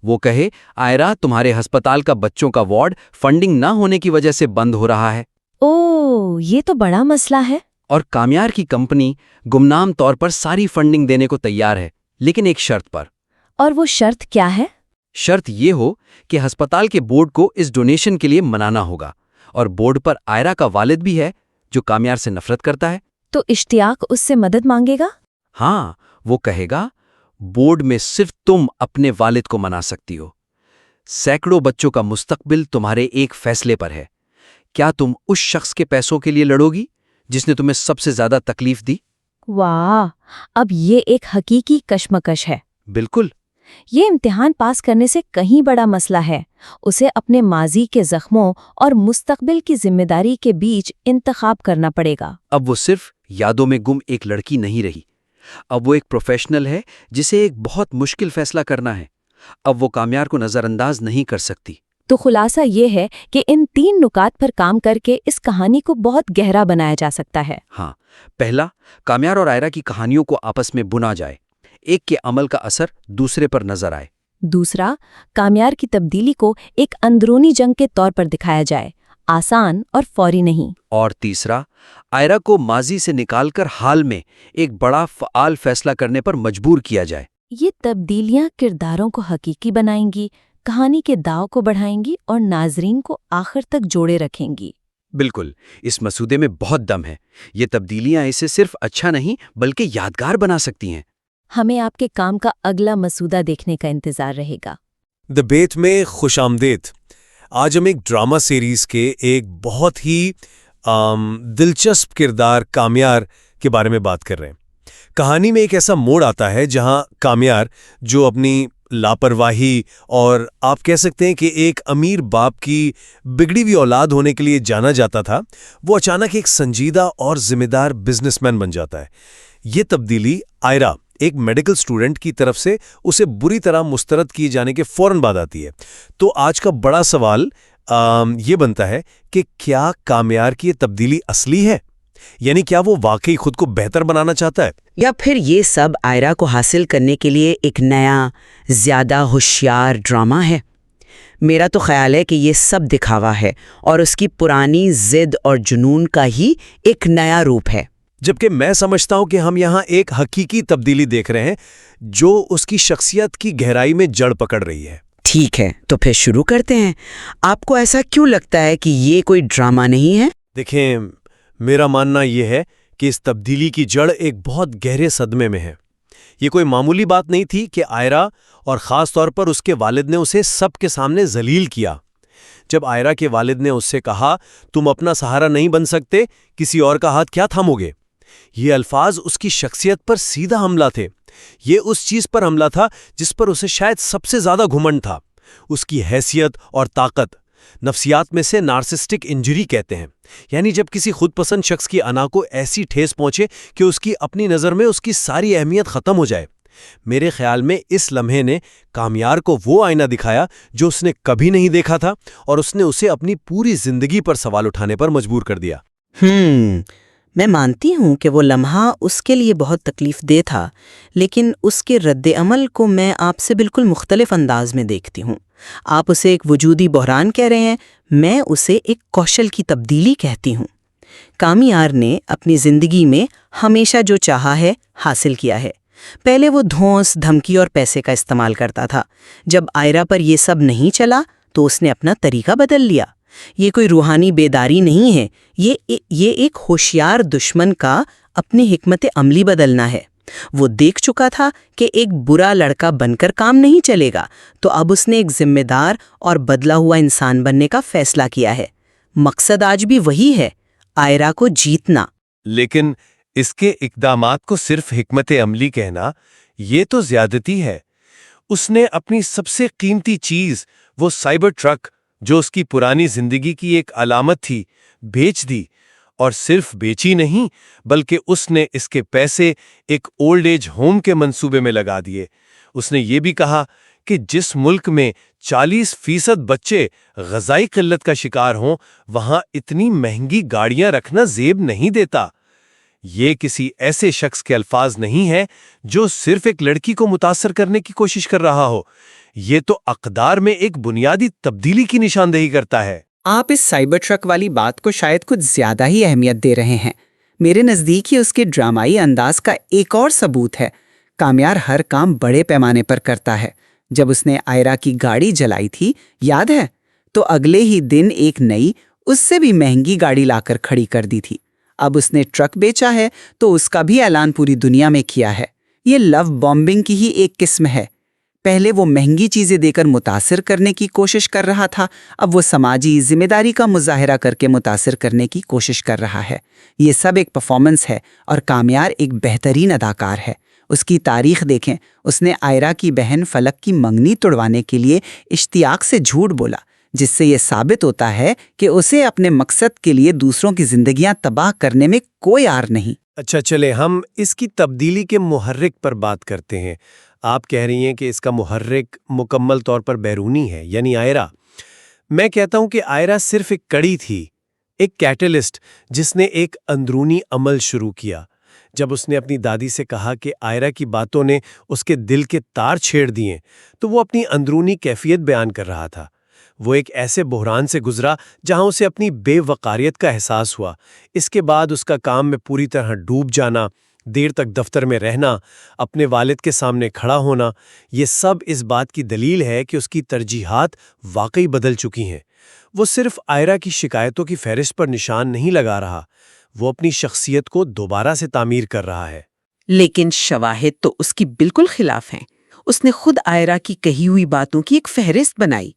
وہ کہے آئرا تمہارے ہسپتال کا بچوں کا وارڈ فنڈنگ نہ ہونے کی وجہ سے بند ہو رہا ہے۔ یہ تو بڑا مسئلہ ہے۔ اور کامیار کی کمپنی گمنام طور پر ساری فنڈنگ دینے کو تیار ہے، لیکن ایک شرط پر۔ اور وہ شرط کیا ہے؟ شرط یہ ہو کہ ہسپتال کے بورڈ کو اس ڈونیشن کے لیے منانا ہوگا، اور بورڈ پر آئرا کا والد بھی ہے جو کامیار سے نفرت کرتا ہے۔ تو اشتیاق اس سے مدد مانگے گا؟ ہاں، وہ کہے گا بورڈ میں صرف تم اپنے والد کو منا سکتی ہو۔ سینکڑوں بچوں کا مستقبل تمہارے ایک فیصلے پر ہے۔ کیا تم اس شخص کے پیسوں کے لیے لڑو گی جس نے تمہیں سب سے زیادہ تکلیف دی؟ واہ، اب یہ ایک حقیقی کشمکش ہے۔ بالکل۔ یہ امتحان پاس کرنے سے کہیں بڑا مسئلہ ہے۔ اسے اپنے ماضی کے زخموں اور مستقبل کی ذمہ داری کے بیچ انتخاب کرنا پڑے گا۔ اب وہ صرف یادوں میں گم ایک لڑکی نہیں رہی، اب وہ ایک پروفیشنل ہے جسے ایک بہت مشکل فیصلہ کرنا ہے۔ اب وہ کامیار کو نظر انداز نہیں کر سکتی۔ تو خلاصہ یہ ہے کہ ان 3 نکات پر کام کر کے اس کہانی کو بہت گہرا بنایا جا سکتا ہے۔ ہاں، پہلا، کامیار اور آئرا کی کہانیوں کو آپس میں بنا جائے، ایک کے عمل کا اثر دوسرے پر نظر آئے۔ دوسرا، کامیار کی تبدیلی کو ایک اندرونی جنگ کے طور پر دکھایا جائے، آسان اور فوری نہیں۔ اور تیسرا، آئرا کو ماضی سے نکال کر حال میں ایک بڑا فعال فیصلہ کرنے پر مجبور کیا جائے۔ یہ تبدیلیاں کرداروں کو حقیقی بنائیں گی، کہانی کے داؤ کو بڑھائیں گی اور ناظرین کو آخر تک جوڑے رکھیں گی۔ بالکل، اس مسودے میں بہت دم ہے۔ یہ تبدیلیاں اسے صرف اچھا نہیں بلکہ یادگار بنا سکتی ہیں۔ ہمیں آپ کے کام کا اگلا مسودہ دیکھنے کا انتظار رہے گا۔ دی بیت میں خوش آمدید۔ آج ہم ایک ڈرامہ سیریز کے ایک بہت ہی دلچسپ کردار کامیار کے بارے میں بات کر رہے ہیں۔ کہانی میں ایک ایسا موڑ آتا ہے جہاں کامیار، جو اپنی لاپرواہی اور آپ کہہ سکتے ہیں کہ ایک امیر باپ کی بگڑی ہوئی اولاد ہونے کے لیے جانا جاتا تھا، وہ اچانک ایک سنجیدہ اور ذمہ دار بزنس مین بن جاتا ہے۔ یہ تبدیلی آئرا، ایک میڈیکل سٹوڈنٹ کی طرف سے اسے بری طرح مسترد کیے جانے کے فوراً بعد آتی ہے۔ تو آج کا بڑا سوال یہ بنتا ہے کہ کیا کامیار کی یہ تبدیلی اصلی ہے؟ یعنی کیا وہ واقعی خود کو بہتر بنانا چاہتا ہے، یا پھر یہ سب آئرا کو حاصل کرنے کے لیے ایک نیا، زیادہ ہوشیار ڈرامہ ہے؟ میرا تو خیال ہے کہ یہ سب دکھاوا ہے اور اس کی پرانی ضد اور جنون کا ہی ایک نیا روپ ہے۔ جبکہ میں سمجھتا ہوں کہ ہم یہاں ایک حقیقی تبدیلی دیکھ رہے ہیں جو اس کی شخصیت کی گہرائی میں جڑ پکڑ رہی ہے۔ ٹھیک ہے، تو پھر شروع کرتے ہیں۔ آپ کو ایسا کیوں لگتا ہے کہ یہ کوئی ڈرامہ نہیں ہے؟ دیکھیں، میرا ماننا یہ ہے کہ اس تبدیلی کی جڑ ایک بہت گہرے صدمے میں ہے۔ یہ کوئی معمولی بات نہیں تھی کہ آئرا اور خاص طور پر اس کے والد نے اسے سب کے سامنے ذلیل کیا۔ جب آئرا کے والد نے اس سے کہا تم اپنا سہارا نہیں بن سکتے، کسی اور کا ہاتھ کیا تھامو گے، یہ الفاظ اس کی شخصیت پر سیدھا حملہ تھے۔ یہ اس چیز پر حملہ تھا جس پر اسے شاید سب سے زیادہ گھمنڈ تھا، اس کی حیثیت اور طاقت۔ نفسیات میں سے نارسسٹک انجری کہتے ہیں، یعنی جب کسی خود پسند شخص کی انا کو ایسی ٹھیس پہنچے کہ اس کی اپنی نظر میں اس کی ساری اہمیت ختم ہو جائے۔ میرے خیال میں اس لمحے نے کامیار کو وہ آئینہ دکھایا جو اس نے کبھی نہیں دیکھا تھا، اور اس نے اسے اپنی پوری زندگی پر سوال اٹھانے پر مجبور کر دیا۔ میں مانتی ہوں کہ وہ لمحہ اس کے لیے بہت تکلیف دہ تھا، لیکن اس کے رد عمل کو میں آپ سے بالکل مختلف انداز میں دیکھتی ہوں۔ آپ اسے ایک وجودی بحران کہہ رہے ہیں، میں اسے ایک کوشل کی تبدیلی کہتی ہوں۔ کامیار نے اپنی زندگی میں ہمیشہ جو چاہا ہے حاصل کیا ہے۔ پہلے وہ دھونس، دھمکی اور پیسے کا استعمال کرتا تھا۔ جب آئرا پر یہ سب نہیں چلا تو اس نے اپنا طریقہ بدل لیا۔ یہ کوئی روحانی بیداری نہیں ہے، یہ ایک ہوشیار دشمن کا اپنی حکمت عملی بدلنا ہے۔ وہ دیکھ چکا تھا کہ ایک برا لڑکا بن کر کام نہیں چلے گا، تو اب اس نے ایک ذمہ دار اور بدلا ہوا انسان بننے کا فیصلہ کیا ہے۔ مقصد آج بھی وہی ہے، آئرا کو جیتنا۔ لیکن اس کے اقدامات کو صرف حکمت عملی کہنا یہ تو زیادتی ہے۔ اس نے اپنی سب سے قیمتی چیز، وہ سائبر ٹرک جو اس کی پرانی زندگی کی ایک علامت تھی، بیچ دی۔ اور صرف بیچی نہیں بلکہ اس نے اس کے پیسے ایک اولڈ ایج ہوم کے منصوبے میں لگا دیے۔ اس نے یہ بھی کہا کہ جس ملک میں 40% بچے غذائی قلت کا شکار ہوں وہاں اتنی مہنگی گاڑیاں رکھنا زیب نہیں دیتا۔ یہ کسی ایسے شخص کے الفاظ نہیں ہیں جو صرف ایک لڑکی کو متاثر کرنے کی کوشش کر رہا ہو، یہ تو اقدار میں ایک بنیادی تبدیلی کی نشاندہی کرتا ہے۔ آپ اس سائبر ٹرک والی بات کو شاید کچھ زیادہ ہی اہمیت دے رہے ہیں۔ میرے نزدیک یہ اس کے ڈرامائی انداز کا ایک اور ثبوت ہے۔ کامیار ہر کام بڑے پیمانے پر کرتا ہے۔ جب اس نے آئرا کی گاڑی جلائی تھی، یاد ہے، تو اگلے ہی دن ایک نئی، اس سے بھی مہنگی گاڑی لا کر کھڑی کر دی تھی۔ اب اس نے ٹرک بیچا ہے تو اس کا بھی اعلان پوری دنیا میں کیا ہے۔ یہ لو بومبنگ کی ہی ایک قسم ہے۔ پہلے وہ مہنگی چیزیں دے کر متاثر کرنے کی کوشش کر رہا تھا، اب وہ سماجی ذمہ داری کا مظاہرہ کر کے متاثر کرنے کی کوشش کر رہا ہے۔ یہ سب ایک پرفارمنس ہے اور کامیار ایک بہترین اداکار ہے۔ اس کی تاریخ دیکھیں، اس نے آئرا کی بہن فلک کی منگنی توڑوانے کے لیے اشتیاق سے جھوٹ بولا، جس سے یہ ثابت ہوتا ہے کہ اسے اپنے مقصد کے لیے دوسروں کی زندگیاں تباہ کرنے میں کوئی آر نہیں۔ اچھا چلے ہم اس کی تبدیلی کے محرک پر بات کرتے ہیں۔ آپ کہہ رہی ہیں کہ اس کا محرک مکمل طور پر بیرونی ہے، یعنی آئرا۔ میں کہتا ہوں کہ آئرا صرف ایک کڑی تھی، ایک کیٹلسٹ جس نے ایک اندرونی عمل شروع کیا۔ جب اس نے اپنی دادی سے کہا کہ آئرا کی باتوں نے اس کے دل کے تار چھیڑ دیے، تو وہ اپنی اندرونی کیفیت بیان کر رہا تھا۔ وہ ایک ایسے بحران سے گزرا جہاں اسے اپنی بے وقاریت کا احساس ہوا۔ اس کے بعد اس کا کام میں پوری طرح ڈوب جانا، دیر تک دفتر میں رہنا، اپنے والد کے سامنے کھڑا ہونا، یہ سب اس بات کی دلیل ہے کہ اس کی ترجیحات واقعی بدل چکی ہیں۔ وہ صرف آئرا کی شکایتوں کی فہرست پر نشان نہیں لگا رہا، وہ اپنی شخصیت کو دوبارہ سے تعمیر کر رہا ہے۔ لیکن شواہد تو اس کی بالکل خلاف ہیں۔ اس نے خود آئرا کی کہی ہوئی باتوں کی ایک فہرست بنائی: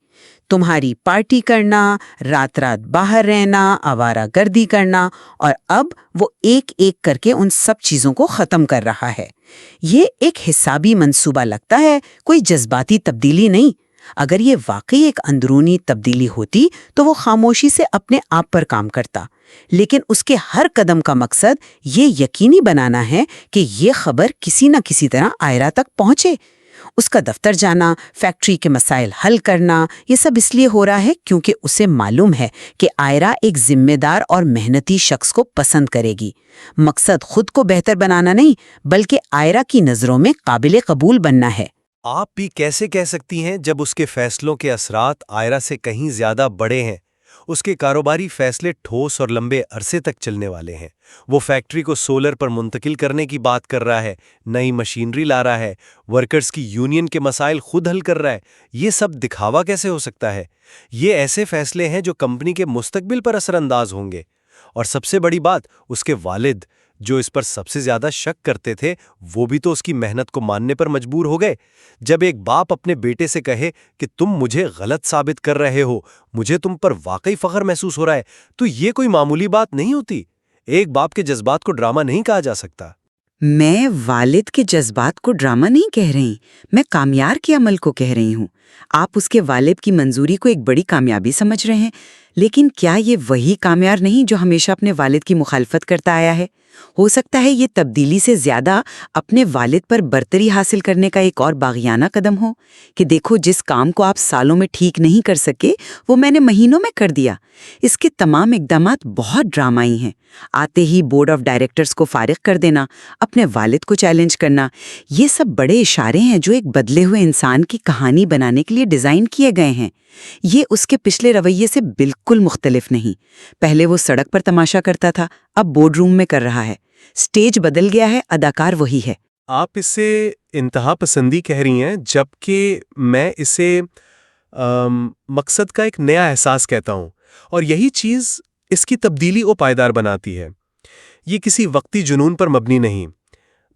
تمہاری پارٹی کرنا، رات رات باہر رہنا، آوارہ گردی کرنا، اور اب وہ ایک ایک کر کے ان سب چیزوں کو ختم کر رہا ہے۔ یہ ایک حسابی منصوبہ لگتا ہے، کوئی جذباتی تبدیلی نہیں۔ اگر یہ واقعی ایک اندرونی تبدیلی ہوتی تو وہ خاموشی سے اپنے آپ پر کام کرتا، لیکن اس کے ہر قدم کا مقصد یہ یقینی بنانا ہے کہ یہ خبر کسی نہ کسی طرح آئرا تک پہنچے۔ اس کا دفتر جانا، فیکٹری کے مسائل حل کرنا، یہ سب اس لیے ہو رہا ہے کیونکہ اسے معلوم ہے کہ آئرا ایک ذمہ دار اور محنتی شخص کو پسند کرے گی۔ مقصد خود کو بہتر بنانا نہیں، بلکہ آئرا کی نظروں میں قابل قبول بننا ہے۔ آپ بھی کیسے کہہ سکتی ہیں جب اس کے فیصلوں کے اثرات آئرا سے کہیں زیادہ بڑے ہیں؟ اس کے کاروباری فیصلے ٹھوس اور لمبے عرصے تک چلنے والے ہیں۔ وہ فیکٹری کو سولر پر منتقل کرنے کی بات کر رہا ہے، نئی مشینری لا رہا ہے، ورکرز کی یونین کے مسائل خود حل کر رہا ہے۔ یہ سب دکھاوا کیسے ہو سکتا ہے؟ یہ ایسے فیصلے ہیں جو کمپنی کے مستقبل پر اثر انداز ہوں گے۔ اور سب سے بڑی بات، اس کے والد جو اس پر سب سے زیادہ شک کرتے تھے، وہ بھی تو اس کی محنت کو ماننے پر مجبور ہو گئے۔ جب ایک باپ اپنے بیٹے سے کہے کہ تم مجھے غلط ثابت کر رہے ہو، مجھے تم پر واقعی فخر محسوس ہو رہا ہے، تو یہ کوئی معمولی بات نہیں ہوتی۔ ایک باپ کے جذبات کو ڈرامہ نہیں کہا جا سکتا۔ میں والد کے جذبات کو ڈرامہ نہیں کہہ رہی، میں کامیار کے عمل کو کہہ رہی ہوں۔ آپ اس کے والد کی منظوری کو ایک بڑی کامیابی سمجھ رہے ہیں، لیکن کیا یہ وہی کامیار نہیں جو ہمیشہ اپنے والد کی مخالفت کرتا آیا ہے؟ ہو سکتا ہے یہ تبدیلی سے زیادہ اپنے والد پر برتری حاصل کرنے کا ایک اور باغیانہ قدم ہو کہ دیکھو، جس کام کو آپ سالوں میں ٹھیک نہیں کر سکے وہ میں نے مہینوں میں کر دیا۔ اس کے تمام اقدامات بہت ڈرامائی ہیں۔ آتے ہی بورڈ آف ڈائریکٹرز کو فارغ کر دینا، اپنے والد کو چیلنج کرنا، یہ سب بڑے اشارے ہیں جو ایک بدلے ہوئے انسان کی کہانی بنانے بنانے کے لیے ڈیزائن کیے گئے ہیں۔ یہ اس کے پچھلے رویے سے بالکل مختلف نہیں۔ پہلے وہ سڑک پر تماشا کرتا تھا، اب بورڈ روم میں کر رہا ہے۔ سٹیج بدل گیا ہے، اداکار وہی ہے۔ آپ اسے انتہا پسندی کہہ رہی ہیں، جبکہ میں اسے مقصد کا ایک نیا احساس کہتا ہوں، اور یہی چیز اس کی تبدیلی و پائیدار بناتی ہے۔ یہ کسی وقتی جنون پر مبنی نہیں،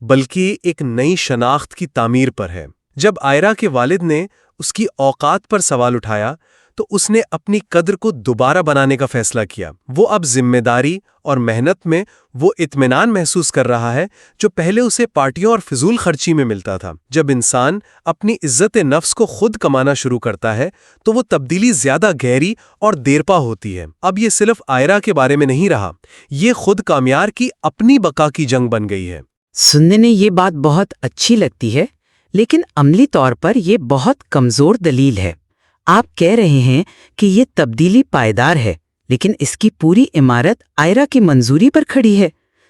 بلکہ ایک نئی شناخت کی تعمیر پر ہے۔ جب آئرا کے والد نے اس کی اوقات پر سوال اٹھایا تو اس نے اپنی قدر کو دوبارہ بنانے کا فیصلہ کیا۔ وہ اب ذمہ داری اور محنت میں وہ اطمینان محسوس کر رہا ہے جو پہلے اسے پارٹیوں اور فضول خرچی میں ملتا تھا۔ جب انسان اپنی عزت نفس کو خود کمانا شروع کرتا ہے تو وہ تبدیلی زیادہ گہری اور دیرپا ہوتی ہے۔ اب یہ صرف آئرا کے بارے میں نہیں رہا، یہ خود کامیار کی اپنی بقا کی جنگ بن گئی ہے۔ سننے نے یہ بات بہت اچھی لگتی ہے، لیکن عملی طور پر یہ بہت کمزور دلیل ہے۔ آپ کہہ رہے ہیں کہ یہ تبدیلی پائیدار ہے، لیکن اس کی پوری عمارت آئرا کی منظوری پر کھڑی ہے۔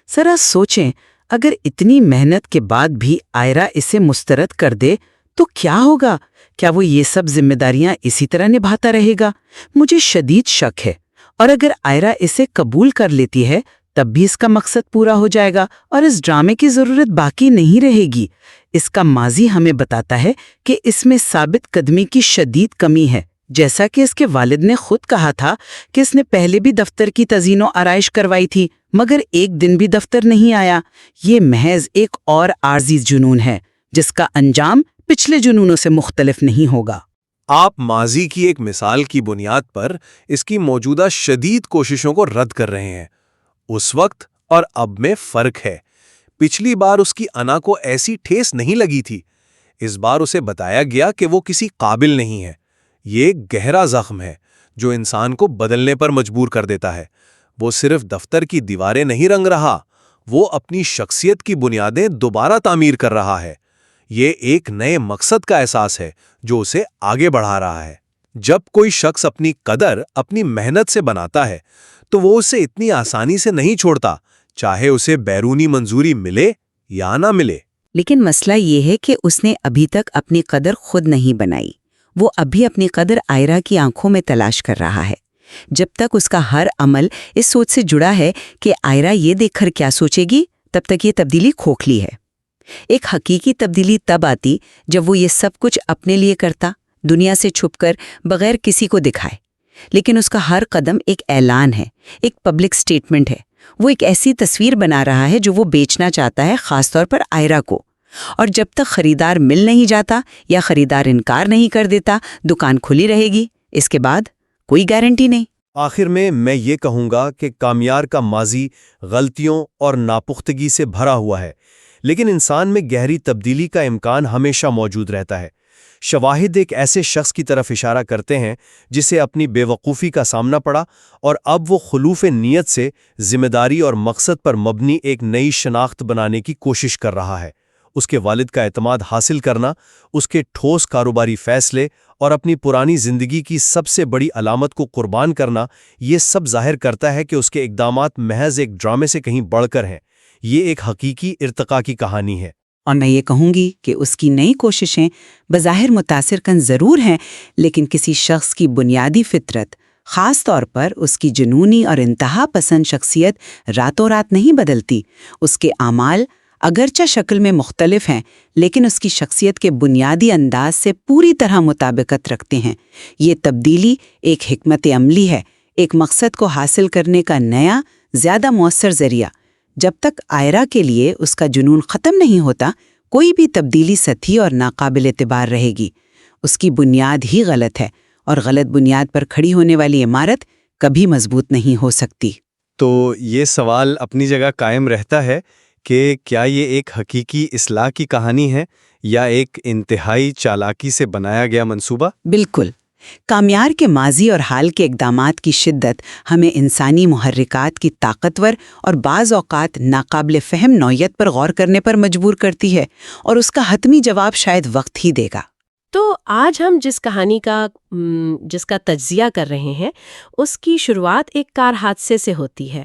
ذرا سوچیں، اگر اتنی محنت کے بعد بھی آئرا اسے مسترد کر دے تو کیا ہوگا؟ کیا وہ یہ سب ذمہ داریاں اسی طرح نبھاتا رہے گا؟ مجھے شدید شک ہے۔ اور اگر آئرا اسے قبول کر لیتی ہے تب بھی اس کا مقصد پورا ہو جائے گا اور اس ڈرامے کی ضرورت باقی نہیں رہے گی۔ اس کا ماضی ہمیں بتاتا ہے کہ اس میں ثابت قدمی کی شدید کمی ہے، جیسا کہ اس کے والد نے خود کہا تھا کہ اس نے پہلے بھی دفتر کی تزئین و آرائش کروائی تھی، مگر ایک دن بھی دفتر نہیں آیا۔ یہ محض ایک اور عارضی جنون ہے جس کا انجام پچھلے جنونوں سے مختلف نہیں ہوگا۔ آپ ماضی کی ایک مثال کی بنیاد پر اس کی موجودہ شدید کوششوں کو رد کر رہے ہیں۔ اس وقت اور اب میں فرق ہے۔ پچھلی بار اس کی انا کو ایسی ٹھیس نہیں لگی تھی، اس بار اسے بتایا گیا کہ وہ کسی قابل نہیں ہے۔ یہ ایک گہرا زخم ہے جو انسان کو بدلنے پر مجبور کر دیتا ہے۔ وہ صرف دفتر کی دیواریں نہیں رنگ رہا، وہ اپنی شخصیت کی بنیادیں دوبارہ تعمیر کر رہا ہے۔ یہ ایک نئے مقصد کا احساس ہے جو اسے آگے بڑھا رہا ہے۔ جب کوئی شخص اپنی قدر اپنی محنت سے بناتا ہے تو وہ اسے اتنی آسانی سے نہیں چھوڑتا، چاہے اسے بیرونی منظوری ملے یا نہ ملے۔ لیکن مسئلہ یہ ہے کہ اس نے ابھی تک اپنی قدر خود نہیں بنائی۔ وہ ابھی اپنی قدر آئرا کی آنکھوں میں تلاش کر رہا ہے۔ جب تک اس کا ہر عمل اس سوچ سے جڑا ہے کہ آئرا یہ دیکھ کر کیا سوچے گی، تب تک یہ تبدیلی کھوکھلی ہے۔ ایک حقیقی تبدیلی تب آتی جب وہ یہ سب کچھ اپنے لیے کرتا، دنیا سے چھپ کر، بغیر کسی کو دکھائے۔ لیکن اس کا ہر قدم ایک اعلان ہے، ایک پبلک سٹیٹمنٹ ہے۔ وہ ایک ایسی تصویر بنا رہا ہے جو وہ بیچنا چاہتا ہے، خاص طور پر آئرا کو۔ اور جب تک خریدار مل نہیں جاتا یا خریدار انکار نہیں کر دیتا، دکان کھلی رہے گی۔ اس کے بعد کوئی گارنٹی نہیں۔ آخر میں یہ کہوں گا کہ کامیار کا ماضی غلطیوں اور ناپختگی سے بھرا ہوا ہے، لیکن انسان میں گہری تبدیلی کا امکان ہمیشہ موجود رہتا ہے۔ شواہد ایک ایسے شخص کی طرف اشارہ کرتے ہیں جسے اپنی بے وقوفی کا سامنا پڑا اور اب وہ خلوص نیت سے ذمہ داری اور مقصد پر مبنی ایک نئی شناخت بنانے کی کوشش کر رہا ہے۔ اس کے والد کا اعتماد حاصل کرنا، اس کے ٹھوس کاروباری فیصلے اور اپنی پرانی زندگی کی سب سے بڑی علامت کو قربان کرنا، یہ سب ظاہر کرتا ہے کہ اس کے اقدامات محض ایک ڈرامے سے کہیں بڑھ کر ہیں۔ یہ ایک حقیقی ارتقاء کی کہانی ہے۔ اور میں یہ کہوں گی کہ اس کی نئی کوششیں بظاہر متاثر کن ضرور ہیں، لیکن کسی شخص کی بنیادی فطرت، خاص طور پر اس کی جنونی اور انتہا پسند شخصیت راتوں رات نہیں بدلتی۔ اس کے اعمال اگرچہ شکل میں مختلف ہیں، لیکن اس کی شخصیت کے بنیادی انداز سے پوری طرح مطابقت رکھتے ہیں۔ یہ تبدیلی ایک حکمت عملی ہے، ایک مقصد کو حاصل کرنے کا نیا، زیادہ مؤثر ذریعہ۔ جب تک آئرا کے لیے اس کا جنون ختم نہیں ہوتا، کوئی بھی تبدیلی سطحی اور ناقابل اعتبار رہے گی۔ اس کی بنیاد ہی غلط ہے، اور غلط بنیاد پر کھڑی ہونے والی عمارت کبھی مضبوط نہیں ہو سکتی۔ تو یہ سوال اپنی جگہ قائم رہتا ہے کہ کیا یہ ایک حقیقی اصلاح کی کہانی ہے یا ایک انتہائی چالاکی سے بنایا گیا منصوبہ؟ بالکل۔ کامیار کے ماضی اور حال کے اقدامات کی شدت ہمیں انسانی محرکات کی طاقتور اور بعض اوقات ناقابل فہم نوعیت پر غور کرنے پر مجبور کرتی ہے، اور اس کا حتمی جواب شاید وقت ہی دے گا۔ تو آج ہم جس کہانی جس کا تجزیہ کر رہے ہیں، اس کی شروعات ایک کار حادثے سے ہوتی ہے،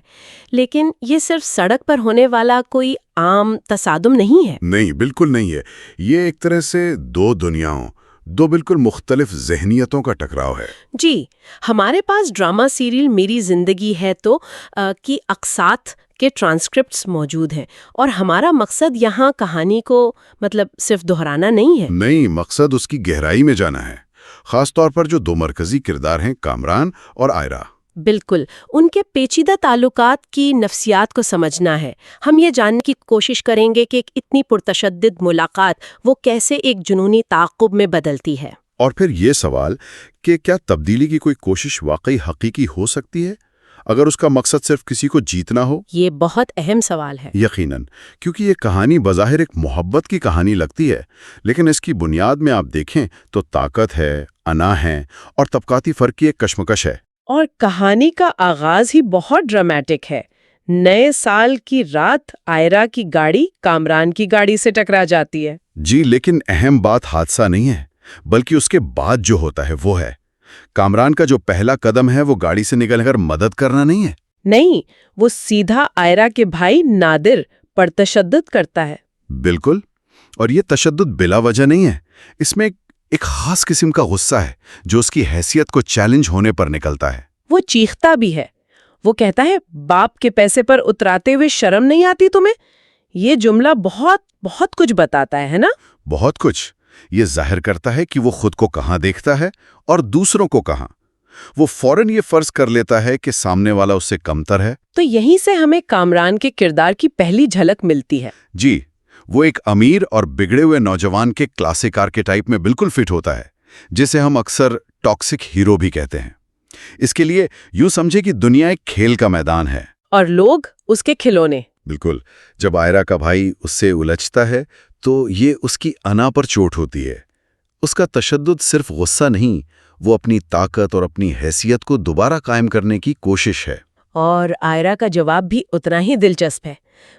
لیکن یہ صرف سڑک پر ہونے والا کوئی عام تصادم نہیں ہے۔ نہیں، بالکل نہیں ہے۔ یہ ایک طرح سے دو دنیاؤں، دو بالکل مختلف ذہنیتوں کا ٹکراؤ ہے۔ جی، ہمارے پاس ڈرامہ سیریل میری زندگی ہے تو کی اقساط کے ٹرانسکرپٹس موجود ہیں، اور ہمارا مقصد یہاں کہانی کو صرف دہرانا نہیں ہے۔ نہیں، مقصد اس کی گہرائی میں جانا ہے، خاص طور پر جو دو مرکزی کردار ہیں، کامران اور آئرہ۔ بالکل، ان کے پیچیدہ تعلقات کی نفسیات کو سمجھنا ہے۔ ہم یہ جاننے کی کوشش کریں گے کہ ایک اتنی پرتشدد ملاقات وہ کیسے ایک جنونی تعاقب میں بدلتی ہے۔ اور پھر یہ سوال کہ کیا تبدیلی کی کوئی کوشش واقعی حقیقی ہو سکتی ہے اگر اس کا مقصد صرف کسی کو جیتنا ہو؟ یہ بہت اہم سوال ہے۔ یقیناً، کیونکہ یہ کہانی بظاہر ایک محبت کی کہانی لگتی ہے، لیکن اس کی بنیاد میں آپ دیکھیں تو طاقت ہے، انا ہے اور طبقاتی فرق کی ایک کشمکش ہے۔ اور کہانی کا آغاز ہی بہت ڈرامٹک ہے۔ نئے سال کی رات آئرہ کی گاڑی کامران کی گاڑی سے ٹکرا جاتی ہے۔ جی، لیکن اہم بات حادثہ نہیں ہے، بلکہ اس کے بعد جو ہوتا ہے وہ ہے۔ کامران کا جو پہلا قدم ہے وہ گاڑی سے نکل کر مدد کرنا نہیں ہے۔ نہیں، وہ سیدھا آئرہ کے بھائی نادر پر تشدد کرتا ہے۔ بالکل، اور یہ تشدد بلا وجہ نہیں ہے، اس میں ایک خاص قسم کا غصہ ہے جو اس کی حیثیت کو چیلنج ہونے پر نکلتا ہے۔ وہ چیختا بھی ہے، وہ کہتا ہے باپ کے پیسے پر اتراتے ہوئے شرم نہیں آتی تمہیں؟ یہ جملہ بہت کچھ بتاتا ہے نا؟ بہت کچھ۔ یہ ظاہر کرتا ہے کہ وہ خود کو کہاں دیکھتا ہے اور دوسروں کو کہاں۔ وہ فوراً یہ فرض کر لیتا ہے کہ سامنے والا اس سے کمتر ہے۔ تو یہیں سے ہمیں کامران کے کردار کی پہلی جھلک ملتی ہے۔ جی، وہ ایک امیر اور بگڑے ہوئے نوجوان کے کلاسک آرکیٹائپ میں بالکل فٹ ہوتا ہے، جسے ہم اکثر ٹاکسک ہیرو بھی کہتے ہیں۔ اس کے لیے یوں سمجھے کہ دنیا ایک کھیل کا میدان ہے اور لوگ اس کے کھلونے۔ بالکل، جب آئرہ کا بھائی اس سے الجھتا ہے تو یہ اس کی انا پر چوٹ ہوتی ہے۔ اس کا تشدد صرف غصہ نہیں، وہ اپنی طاقت اور اپنی حیثیت کو دوبارہ قائم کرنے کی کوشش ہے۔ اور آئرہ کا جواب بھی اتنا ہی دلچسپ ہے۔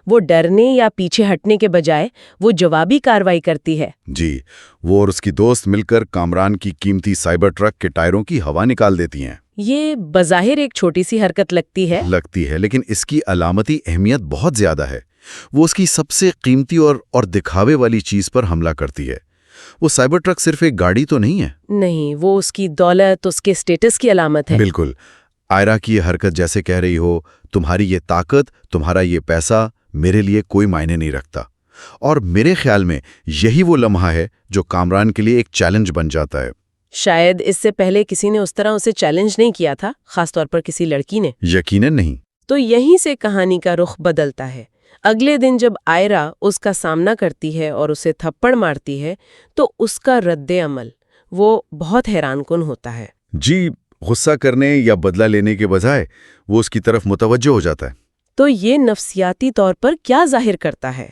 وہ ڈرنے یا پیچھے ہٹنے کے بجائے وہ جوابی کارروائی کرتی ہے۔ جی، وہ اور اس کی دوست مل کر کامران کی قیمتی سائبر ٹرک کے ٹائروں کی ہوا نکال دیتی ہیں۔ یہ بظاہر ایک چھوٹی سی حرکت لگتی ہے، لیکن اس کی علامتی اہمیت بہت زیادہ ہے۔ وہ اس کی سب سے قیمتی اور دکھاوے والی چیز پر حملہ کرتی ہے۔ وہ سائبر ٹرک صرف ایک گاڑی تو نہیں ہے۔ نہیں، وہ اس کی دولت، اس کے سٹیٹس کی علامت ہے۔ بالکل، آئرہ کی یہ حرکت جیسے کہہ رہی ہو، تمہاری یہ طاقت، تمہارا یہ پیسہ میرے لیے کوئی معنی نہیں رکھتا۔ اور میرے خیال میں یہی وہ لمحہ ہے جو کامران کے لیے ایک چیلنج بن جاتا ہے۔ شاید اس سے پہلے کسی نے اس طرح اسے چیلنج نہیں کیا تھا، خاص طور پر کسی لڑکی نے۔ یقیناً نہیں۔ تو یہیں سے کہانی کا رخ بدلتا ہے۔ اگلے دن جب آئرہ اس کا سامنا کرتی ہے اور اسے تھپڑ مارتی ہے تو اس کا رد عمل وہ بہت حیران کن ہوتا ہے۔ جی، غصہ کرنے یا بدلہ لینے کے بجائے وہ اس کی طرف متوجہ ہو جاتا ہے۔ تو یہ نفسیاتی طور پر کیا ظاہر کرتا ہے؟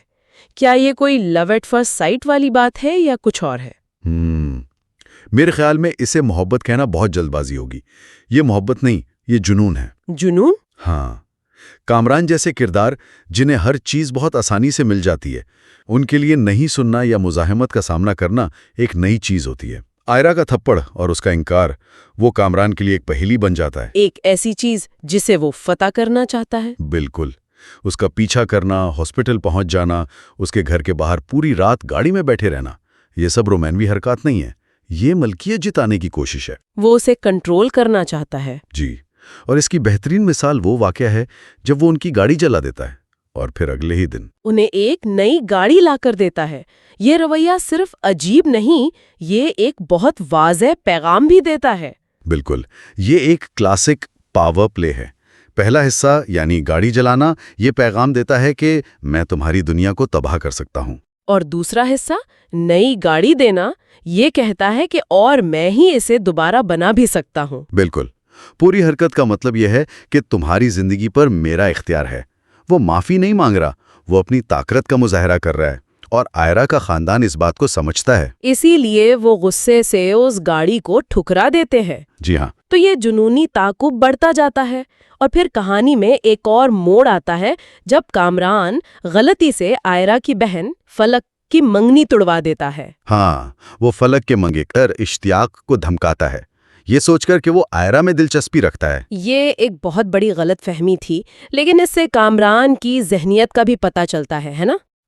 کیا یہ کوئی لو ایٹ فرسٹ سائٹ والی بات ہے یا کچھ اور ہے؟ میرے خیال میں اسے محبت کہنا بہت جلد بازی ہوگی۔ یہ محبت نہیں، یہ جنون ہے۔ جنون؟ ہاں، کامران جیسے کردار جنہیں ہر چیز بہت آسانی سے مل جاتی ہے، ان کے لیے نہیں سننا یا مزاحمت کا سامنا کرنا ایک نئی چیز ہوتی ہے۔ آئرہ کا تھپڑ اور اس کا انکار وہ کامران کے لیے ایک پہیلی بن جاتا ہے، ایک ایسی چیز جسے وہ فتح کرنا چاہتا ہے۔ بالکل، اس کا پیچھا کرنا، ہاسپٹل پہنچ جانا، اس کے گھر کے باہر پوری رات گاڑی میں بیٹھے رہنا، یہ سب رومانوی حرکات نہیں ہے، یہ ملکیت جتانے کی کوشش ہے۔ وہ اسے کنٹرول کرنا چاہتا ہے۔ جی، اور اس کی بہترین مثال وہ واقعہ ہے جب وہ ان کی گاڑی جلا دیتا ہے اور پھر اگلے ہی دن انہیں ایک نئی گاڑی لا کر دیتا ہے۔ یہ رویہ صرف عجیب نہیں، یہ ایک بہت واضح پیغام بھی دیتا ہے۔ بالکل، یہ ایک کلاسک پاور پلے ہے۔ پہلا حصہ یعنی گاڑی جلانا یہ پیغام دیتا ہے کہ میں تمہاری دنیا کو تباہ کر سکتا ہوں، اور دوسرا حصہ نئی گاڑی دینا یہ کہتا ہے کہ اور میں ہی اسے دوبارہ بنا بھی سکتا ہوں۔ بالکل، پوری حرکت کا مطلب یہ ہے کہ تمہاری زندگی پر میرا اختیار ہے۔ وہ معافی نہیں مانگ رہا، وہ اپنی طاقت کا مظاہرہ کر رہا ہے، اور آئرہ کا خاندان اس بات کو سمجھتا ہے۔ اسی لیے وہ غصے سے اس گاڑی کو ٹھکرا دیتے ہیں۔ جی ہاں، تو یہ جنونی تعاقب بڑھتا جاتا ہے، اور پھر کہانی میں ایک اور موڑ آتا ہے جب کامران غلطی سے آئرہ کی بہن فلک کی منگنی توڑوا دیتا ہے۔ ہاں، وہ فلک کے منگے کر اشتیاق کو دھمکاتا ہے، یہ سوچ کر کہ وہ آئرہ میں دلچسپی رکھتا ہے۔ یہ ایک بہت بڑی غلط فہمی تھی، لیکن اس سے کامران کی ذہنیت کا بھی پتہ چلتا ہے نا؟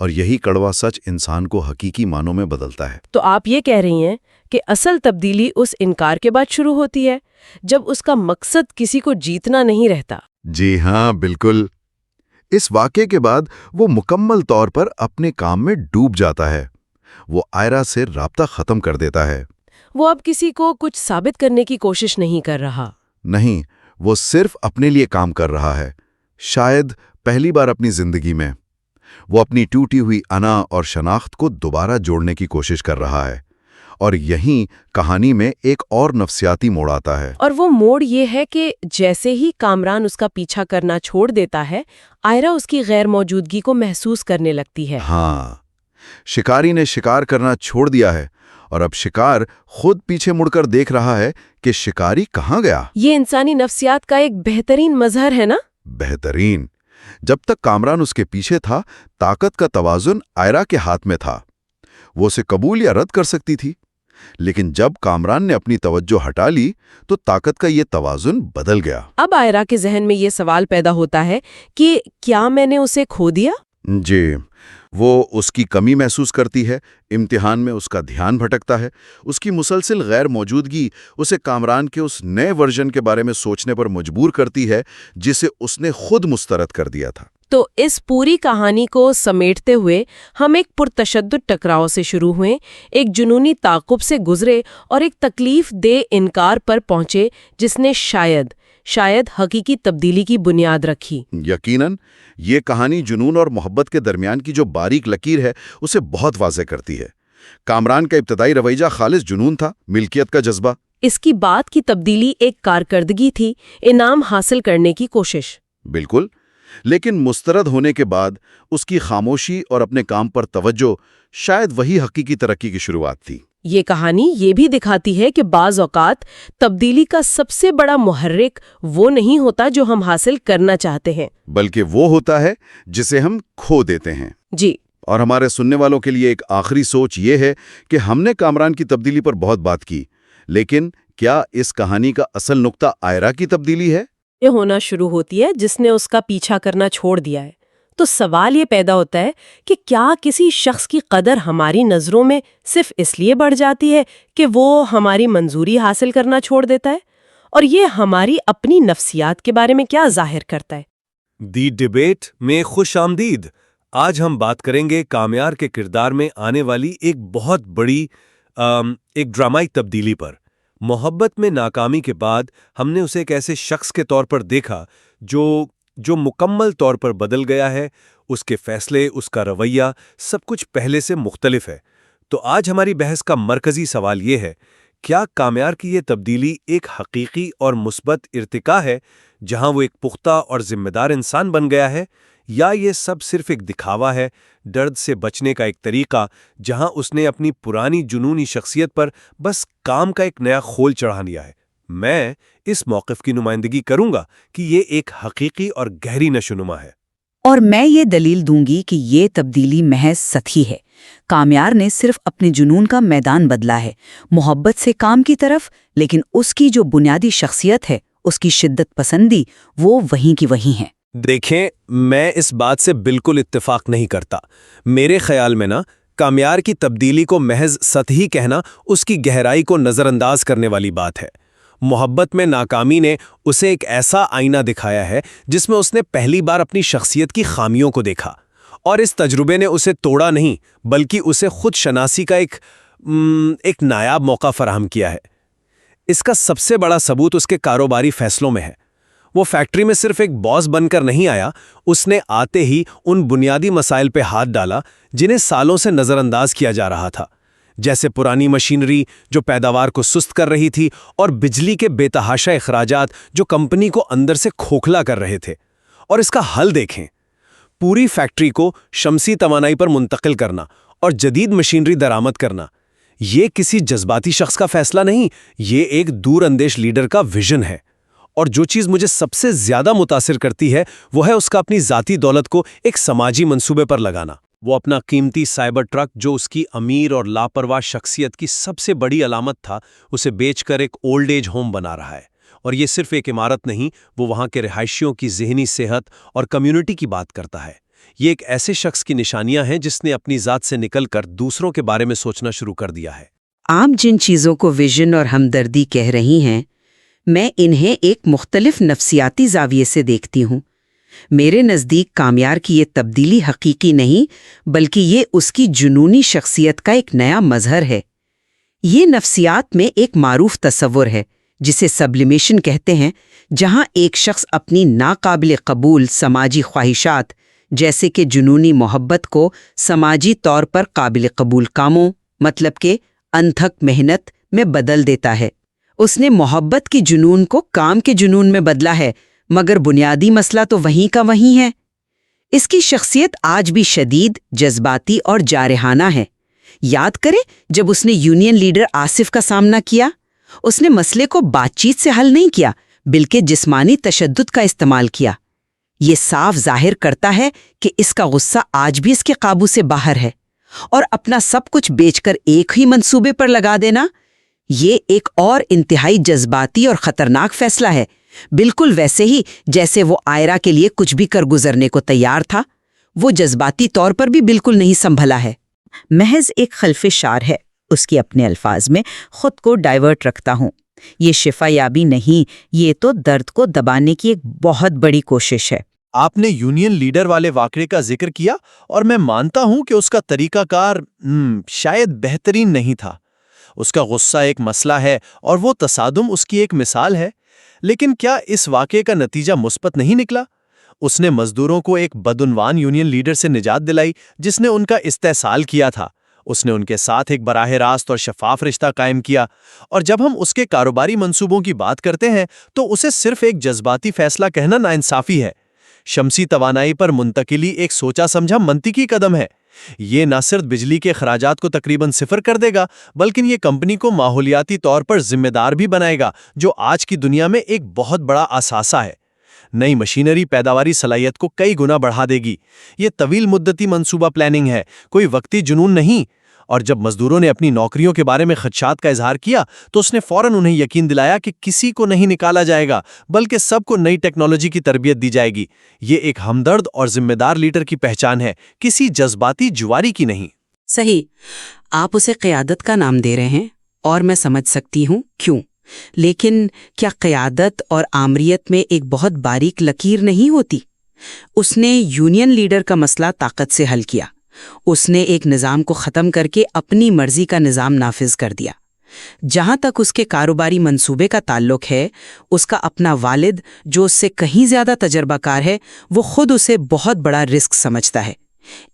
اور یہی کڑوا سچ انسان کو حقیقی معنوں میں بدلتا ہے۔ تو آپ یہ کہہ رہی ہیں کہ اصل تبدیلی اس انکار کے بعد شروع ہوتی ہے جب اس کا مقصد کسی کو جیتنا نہیں رہتا۔ جی ہاں، بالکل۔ اس واقعے کے بعد وہ مکمل طور پر اپنے کام میں ڈوب جاتا ہے۔ وہ آئرا سے رابطہ ختم کر دیتا ہے۔ وہ اب کسی کو کچھ ثابت کرنے کی کوشش نہیں کر رہا۔ نہیں، وہ صرف اپنے لیے کام کر رہا ہے، شاید پہلی بار اپنی زندگی میں۔ وہ اپنی ٹوٹی ہوئی انا اور شناخت کو دوبارہ جوڑنے کی کوشش کر رہا ہے، اور یہیں کہانی میں ایک اور نفسیاتی موڑ آتا ہے۔ اور وہ موڑ یہ ہے کہ جیسے ہی کامران اس کا پیچھا کرنا چھوڑ دیتا ہے، آئرا اس کی غیر موجودگی کو محسوس کرنے لگتی ہے۔ ہاں، شکاری نے شکار کرنا چھوڑ دیا ہے، اور اب شکار خود پیچھے مڑ کر دیکھ رہا ہے کہ شکاری کہاں گیا۔ یہ انسانی نفسیات کا ایک بہترین مظہر ہے نا؟ بہترین۔ جب تک کامران اس کے پیچھے تھا، طاقت کا توازن آئرا کے ہاتھ میں تھا۔ وہ اسے قبول یا رد کر سکتی تھی، لیکن جب کامران نے اپنی توجہ ہٹا لی تو طاقت کا یہ توازن بدل گیا۔ اب آئرا کے ذہن میں یہ سوال پیدا ہوتا ہے کہ کیا میں نے اسے کھو دیا؟ جی، وہ اس کی کمی محسوس کرتی ہے، امتحان میں اس کا دھیان بھٹکتا ہے، اس کی مسلسل غیر موجودگی اسے کامران کے اس نئے ورژن کے بارے میں سوچنے پر مجبور کرتی ہے جسے اس نے خود مسترد کر دیا تھا۔ تو اس پوری کہانی کو سمیٹتے ہوئے ہم ایک پرتشدد ٹکراؤ سے شروع ہوئے، ایک جنونی تعاقب سے گزرے اور ایک تکلیف دہ انکار پر پہنچے جس نے شاید حقیقی تبدیلی کی بنیاد رکھی۔ یقیناً یہ کہانی جنون اور محبت کے درمیان کی جو باریک لکیر ہے اسے بہت واضح کرتی ہے۔ کامران کا ابتدائی رویہ خالص جنون تھا، ملکیت کا جذبہ۔ اس کی بات کی تبدیلی ایک کارکردگی تھی، انعام حاصل کرنے کی کوشش۔ بالکل، لیکن مسترد ہونے کے بعد اس کی خاموشی اور اپنے کام پر توجہ شاید وہی حقیقی ترقی کی شروعات تھی۔ یہ کہانی یہ بھی دکھاتی ہے کہ بعض اوقات تبدیلی کا سب سے بڑا محرک وہ نہیں ہوتا جو ہم حاصل کرنا چاہتے ہیں، بلکہ وہ ہوتا ہے جسے ہم کھو دیتے ہیں۔ جی۔ اور ہمارے سننے والوں کے لیے ایک آخری سوچ یہ ہے کہ ہم نے کامران کی تبدیلی پر بہت بات کی، لیکن کیا اس کہانی کا اصل نقطہ آئرا کی تبدیلی ہے؟ یہ ہونا شروع ہوتی ہے جس نے اس کا پیچھا کرنا چھوڑ دیا ہے۔ تو سوال یہ پیدا ہوتا ہے کہ کیا کسی شخص کی قدر ہماری نظروں میں صرف اس لیے بڑھ جاتی ہے کہ وہ ہماری منظوری حاصل کرنا چھوڑ دیتا ہے؟ اور یہ ہماری اپنی نفسیات کے بارے میں کیا ظاہر کرتا ہے؟ دی ڈیبیٹ میں خوش آمدید۔ آج ہم بات کریں گے کامیار کے کردار میں آنے والی ایک بہت بڑی ایک ڈرامائی تبدیلی پر۔ محبت میں ناکامی کے بعد ہم نے اسے ایک ایسے شخص کے طور پر دیکھا جو مکمل طور پر بدل گیا ہے۔ اس کے فیصلے، اس کا رویہ، سب کچھ پہلے سے مختلف ہے۔ تو آج ہماری بحث کا مرکزی سوال یہ ہے، کیا کامیار کی یہ تبدیلی ایک حقیقی اور مثبت ارتقا ہے جہاں وہ ایک پختہ اور ذمہ دار انسان بن گیا ہے، یا یہ سب صرف ایک دکھاوا ہے، درد سے بچنے کا ایک طریقہ جہاں اس نے اپنی پرانی جنونی شخصیت پر بس کام کا ایک نیا خول چڑھا لیا ہے؟ میں اس موقف کی نمائندگی کروں گا کہ یہ ایک حقیقی اور گہری نشوونما ہے۔ اور میں یہ دلیل دوں گی کہ یہ تبدیلی محض سطحی ہے۔ کامیار نے صرف اپنے جنون کا میدان بدلا ہے، محبت سے کام کی طرف، لیکن اس کی جو بنیادی شخصیت ہے، اس کی شدت پسندی، وہ وہیں کی وہیں ہے۔ دیکھیں، میں اس بات سے بالکل اتفاق نہیں کرتا۔ میرے خیال میں کامیار کی تبدیلی کو محض سطحی کہنا اس کی گہرائی کو نظر انداز کرنے والی بات ہے۔ محبت میں ناکامی نے اسے ایک ایسا آئینہ دکھایا ہے جس میں اس نے پہلی بار اپنی شخصیت کی خامیوں کو دیکھا، اور اس تجربے نے اسے توڑا نہیں بلکہ اسے خود شناسی کا ایک نایاب موقع فراہم کیا ہے۔ اس کا سب سے بڑا ثبوت اس کے کاروباری فیصلوں میں ہے۔ وہ فیکٹری میں صرف ایک باس بن کر نہیں آیا، اس نے آتے ہی ان بنیادی مسائل پہ ہاتھ ڈالا جنہیں سالوں سے نظر انداز کیا جا رہا تھا، جیسے پرانی مشینری جو پیداوار کو سست کر رہی تھی اور بجلی کے بے تحاشا اخراجات جو کمپنی کو اندر سے کھوکھلا کر رہے تھے۔ اور اس کا حل دیکھیں، پوری فیکٹری کو شمسی توانائی پر منتقل کرنا اور جدید مشینری درآمد کرنا۔ یہ کسی جذباتی شخص کا فیصلہ نہیں، یہ ایک دور اندیش لیڈر کا ویژن ہے۔ اور جو چیز مجھے سب سے زیادہ متاثر کرتی ہے وہ ہے اس کا اپنی ذاتی دولت کو ایک سماجی منصوبے پر لگانا۔ وہ اپنا قیمتی سائبر ٹرک جو اس کی امیر اور لاپرواہ شخصیت کی سب سے بڑی علامت تھا، اسے بیچ کر ایک اولڈ ایج ہوم بنا رہا ہے۔ اور یہ صرف ایک عمارت نہیں، وہ وہاں کے رہائشیوں کی ذہنی صحت اور کمیونٹی کی بات کرتا ہے۔ یہ ایک ایسے شخص کی نشانیاں ہیں جس نے اپنی ذات سے نکل کر دوسروں کے بارے میں سوچنا شروع کر دیا ہے۔ آپ جن چیزوں کو ویژن اور ہمدردی کہہ رہی ہیں، میں انہیں ایک مختلف نفسیاتی زاویے سے دیکھتی ہوں۔ میرے نزدیک کامیار کی یہ تبدیلی حقیقی نہیں، بلکہ یہ اس کی جنونی شخصیت کا ایک نیا مظہر ہے۔ یہ نفسیات میں ایک معروف تصور ہے جسے سبلیمیشن کہتے ہیں، جہاں ایک شخص اپنی ناقابل قبول سماجی خواہشات جیسے کہ جنونی محبت کو سماجی طور پر قابل قبول کاموں، مطلب کہ انتھک محنت میں بدل دیتا ہے۔ اس نے محبت کی جنون کو کام کے جنون میں بدلا ہے، مگر بنیادی مسئلہ تو وہیں کا وہیں ہے۔ اس کی شخصیت آج بھی شدید، جذباتی اور جارحانہ ہے۔ یاد کریں جب اس نے یونین لیڈر آصف کا سامنا کیا، اس نے مسئلے کو بات چیت سے حل نہیں کیا، بلکہ جسمانی تشدد کا استعمال کیا۔ یہ صاف ظاہر کرتا ہے کہ اس کا غصہ آج بھی اس کے قابو سے باہر ہے، اور اپنا سب کچھ بیچ کر ایک ہی منصوبے پر لگا دینا، یہ ایک اور انتہائی جذباتی اور خطرناک فیصلہ ہے، بالکل ویسے ہی جیسے وہ آئرا کے لیے کچھ بھی کر گزرنے کو تیار تھا۔ وہ جذباتی طور پر بھی بالکل نہیں سنبھلا ہے۔ محض ایک خلف شعر ہے، اس کی اپنے الفاظ میں خود کو ڈائیورٹ رکھتا ہوں۔ یہ شفا یابی نہیں، یہ تو درد کو دبانے کی ایک بہت بڑی کوشش ہے۔ آپ نے یونین لیڈر والے واقعے کا ذکر کیا، اور میں مانتا ہوں کہ اس کا طریقہ کار شاید بہترین نہیں تھا۔ اس کا غصہ ایک مسئلہ ہے اور وہ تصادم اس کی ایک مثال ہے، لیکن کیا اس واقعے کا نتیجہ مثبت نہیں نکلا؟ اس نے مزدوروں کو ایک بدعنوان یونین لیڈر سے نجات دلائی جس نے ان کا استحصال کیا تھا۔ اس نے ان کے ساتھ ایک براہ راست اور شفاف رشتہ قائم کیا، اور جب ہم اس کے کاروباری منصوبوں کی بات کرتے ہیں تو اسے صرف ایک جذباتی فیصلہ کہنا ناانصافی ہے۔ شمسی توانائی پر منتقلی ایک سوچا سمجھا منطقی قدم ہے۔ یہ نہ صرف بجلی کے اخراجات کو تقریباً صفر کر دے گا، بلکہ یہ کمپنی کو ماحولیاتی طور پر ذمہ دار بھی بنائے گا، جو آج کی دنیا میں ایک بہت بڑا اثاثہ ہے۔ نئی مشینری پیداواری صلاحیت کو کئی گنا بڑھا دے گی۔ یہ طویل مدتی منصوبہ پلاننگ ہے، کوئی وقتی جنون نہیں۔ اور جب مزدوروں نے اپنی نوکریوں کے بارے میں خدشات کا اظہار کیا تو اس نے فوراً انہیں یقین دلایا کہ کسی کو نہیں نکالا جائے گا، بلکہ سب کو نئی ٹیکنالوجی کی تربیت دی جائے گی۔ یہ ایک ہمدرد اور ذمہ دار لیڈر کی پہچان ہے، کسی جذباتی جواری کی نہیں۔ صحیح، آپ اسے قیادت کا نام دے رہے ہیں، اور میں سمجھ سکتی ہوں کیوں۔ لیکن کیا قیادت اور آمریت میں ایک بہت باریک لکیر نہیں ہوتی؟ اس نے یونین لیڈر کا مسئلہ طاقت سے حل کیا۔ اس نے ایک نظام کو ختم کر کے اپنی مرضی کا نظام نافذ کر دیا۔ جہاں تک اس کے کاروباری منصوبے کا تعلق ہے، اس کا اپنا والد جو اس سے کہیں زیادہ تجربہ کار ہے، وہ خود اسے بہت بڑا رسک سمجھتا ہے۔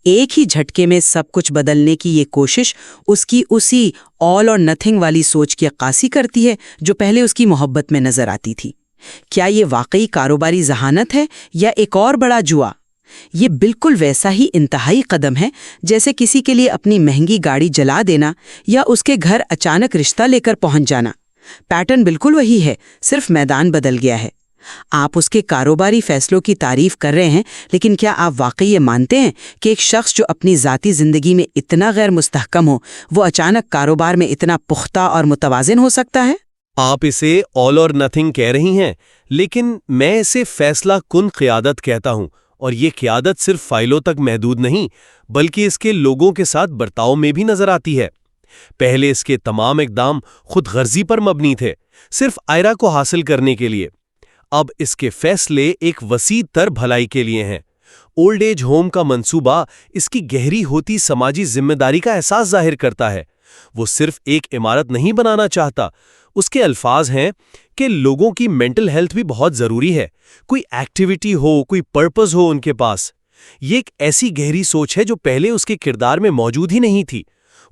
ایک ہی جھٹکے میں سب کچھ بدلنے کی یہ کوشش اس کی اسی آل اور نتھنگ والی سوچ کی عکاسی کرتی ہے جو پہلے اس کی محبت میں نظر آتی تھی۔ کیا یہ واقعی کاروباری ذہانت ہے یا ایک اور بڑا جوا؟ یہ بالکل ویسا ہی انتہائی قدم ہے جیسے کسی کے لیے اپنی مہنگی گاڑی جلا دینا یا اس کے گھر اچانک رشتہ لے کر پہنچ جانا۔ پیٹرن بالکل وہی ہے، صرف میدان بدل گیا ہے۔ آپ اس کے کاروباری فیصلوں کی تعریف کر رہے ہیں، لیکن کیا آپ واقعی یہ مانتے ہیں کہ ایک شخص جو اپنی ذاتی زندگی میں اتنا غیر مستحکم ہو، وہ اچانک کاروبار میں اتنا پختہ اور متوازن ہو سکتا ہے؟ آپ اسے آل اور نتھنگ کہہ رہی ہیں، لیکن میں اسے فیصلہ کن قیادت کہتا ہوں، اور یہ قیادت صرف فائلوں تک محدود نہیں، بلکہ اس کے لوگوں کے ساتھ برتاؤ میں بھی نظر آتی ہے۔ پہلے اس کے تمام اقدام خود غرضی پر مبنی تھے، صرف آئرا کو حاصل کرنے کے لیے۔ اب اس کے فیصلے ایک وسیع تر بھلائی کے لیے ہیں۔ اولڈ ایج ہوم کا منصوبہ اس کی گہری ہوتی سماجی ذمہ داری کا احساس ظاہر کرتا ہے۔ وہ صرف ایک عمارت نہیں بنانا چاہتا، اس کے الفاظ ہیں کہ لوگوں کی مینٹل ہیلتھ بھی بہت ضروری ہے، کوئی ایکٹیویٹی ہو، کوئی پرپز ہو ان کے پاس۔ یہ ایک ایسی گہری سوچ ہے جو پہلے اس کے کردار میں موجود ہی نہیں تھی۔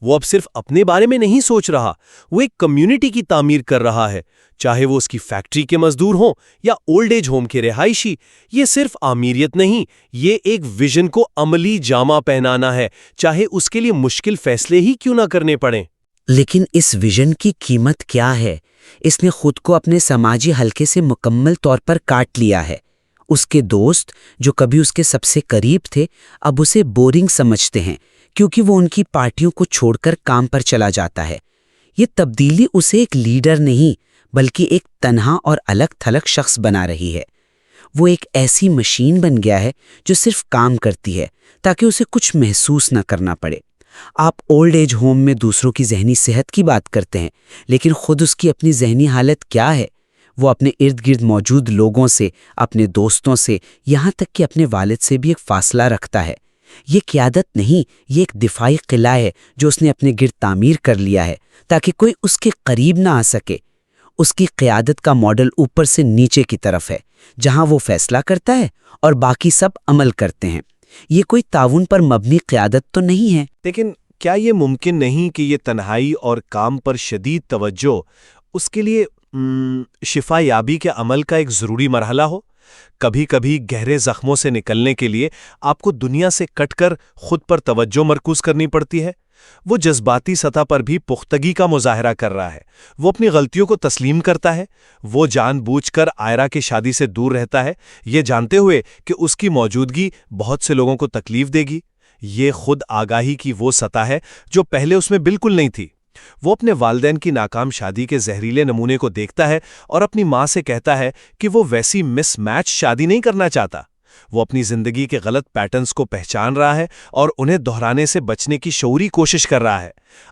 وہ اب صرف اپنے بارے میں نہیں سوچ رہا، وہ ایک کمیونٹی کی تعمیر کر رہا ہے، چاہے وہ اس کی فیکٹری کے مزدور ہوں یا اولڈ ایج ہوم کے رہائشی۔ یہ صرف آمیریت نہیں، یہ ایک ویژن کو عملی جامہ پہنانا ہے، چاہے اس کے لیے مشکل فیصلے ہی کیوں نہ کرنے پڑیں۔ لیکن اس ویژن کی قیمت کیا ہے؟ اس نے خود کو اپنے سماجی حلقے سے مکمل طور پر کاٹ لیا ہے۔ اس کے دوست جو کبھی اس کے سب سے قریب تھے، اب اسے بورنگ سمجھتے ہیں کیونکہ وہ ان کی پارٹیوں کو چھوڑ کر کام پر چلا جاتا ہے۔ یہ تبدیلی اسے ایک لیڈر نہیں بلکہ ایک تنہا اور الگ تھلگ شخص بنا رہی ہے۔ وہ ایک ایسی مشین بن گیا ہے جو صرف کام کرتی ہے تاکہ اسے کچھ محسوس نہ کرنا پڑے۔ آپ اولڈ ایج ہوم میں دوسروں کی ذہنی صحت کی بات کرتے ہیں، لیکن خود اس کی اپنی ذہنی حالت کیا ہے؟ وہ اپنے ارد گرد موجود لوگوں سے، اپنے دوستوں سے، یہاں تک کہ اپنے والد سے بھی ایک فاصلہ رکھتا ہے۔ یہ قیادت نہیں، یہ ایک دفاعی قلعہ ہے جو اس نے اپنے گرد تعمیر کر لیا ہے تاکہ کوئی اس کے قریب نہ آ سکے۔ اس کی قیادت کا ماڈل اوپر سے نیچے کی طرف ہے، جہاں وہ فیصلہ کرتا ہے اور باقی سب عمل کرتے ہیں۔ یہ کوئی تعاون پر مبنی قیادت تو نہیں ہے۔ لیکن کیا یہ ممکن نہیں کہ یہ تنہائی اور کام پر شدید توجہ اس کے لیے شفا یابی کے عمل کا ایک ضروری مرحلہ ہو؟ کبھی کبھی گہرے زخموں سے نکلنے کے لیے آپ کو دنیا سے کٹ کر خود پر توجہ مرکوز کرنی پڑتی ہے۔ وہ جذباتی سطح پر بھی پختگی کا مظاہرہ کر رہا ہے، وہ اپنی غلطیوں کو تسلیم کرتا ہے، وہ جان بوجھ کر آئرہ کی شادی سے دور رہتا ہے، یہ جانتے ہوئے کہ اس کی موجودگی بہت سے لوگوں کو تکلیف دے گی۔ یہ خود آگاہی کی وہ سطح ہے جو پہلے اس میں بالکل نہیں تھی۔ وہ اپنے والدین کی ناکام شادی کے زہریلے نمونے کو دیکھتا ہے اور اپنی ماں سے کہتا ہے کہ وہ ویسی مس میچ شادی نہیں کرنا چاہتا۔ وہ اپنی زندگی کے غلط پیٹرنز کو پہچان رہا ہے اور انہیں دہرانے سے بچنے کی شعوری کوشش کر رہا ہے۔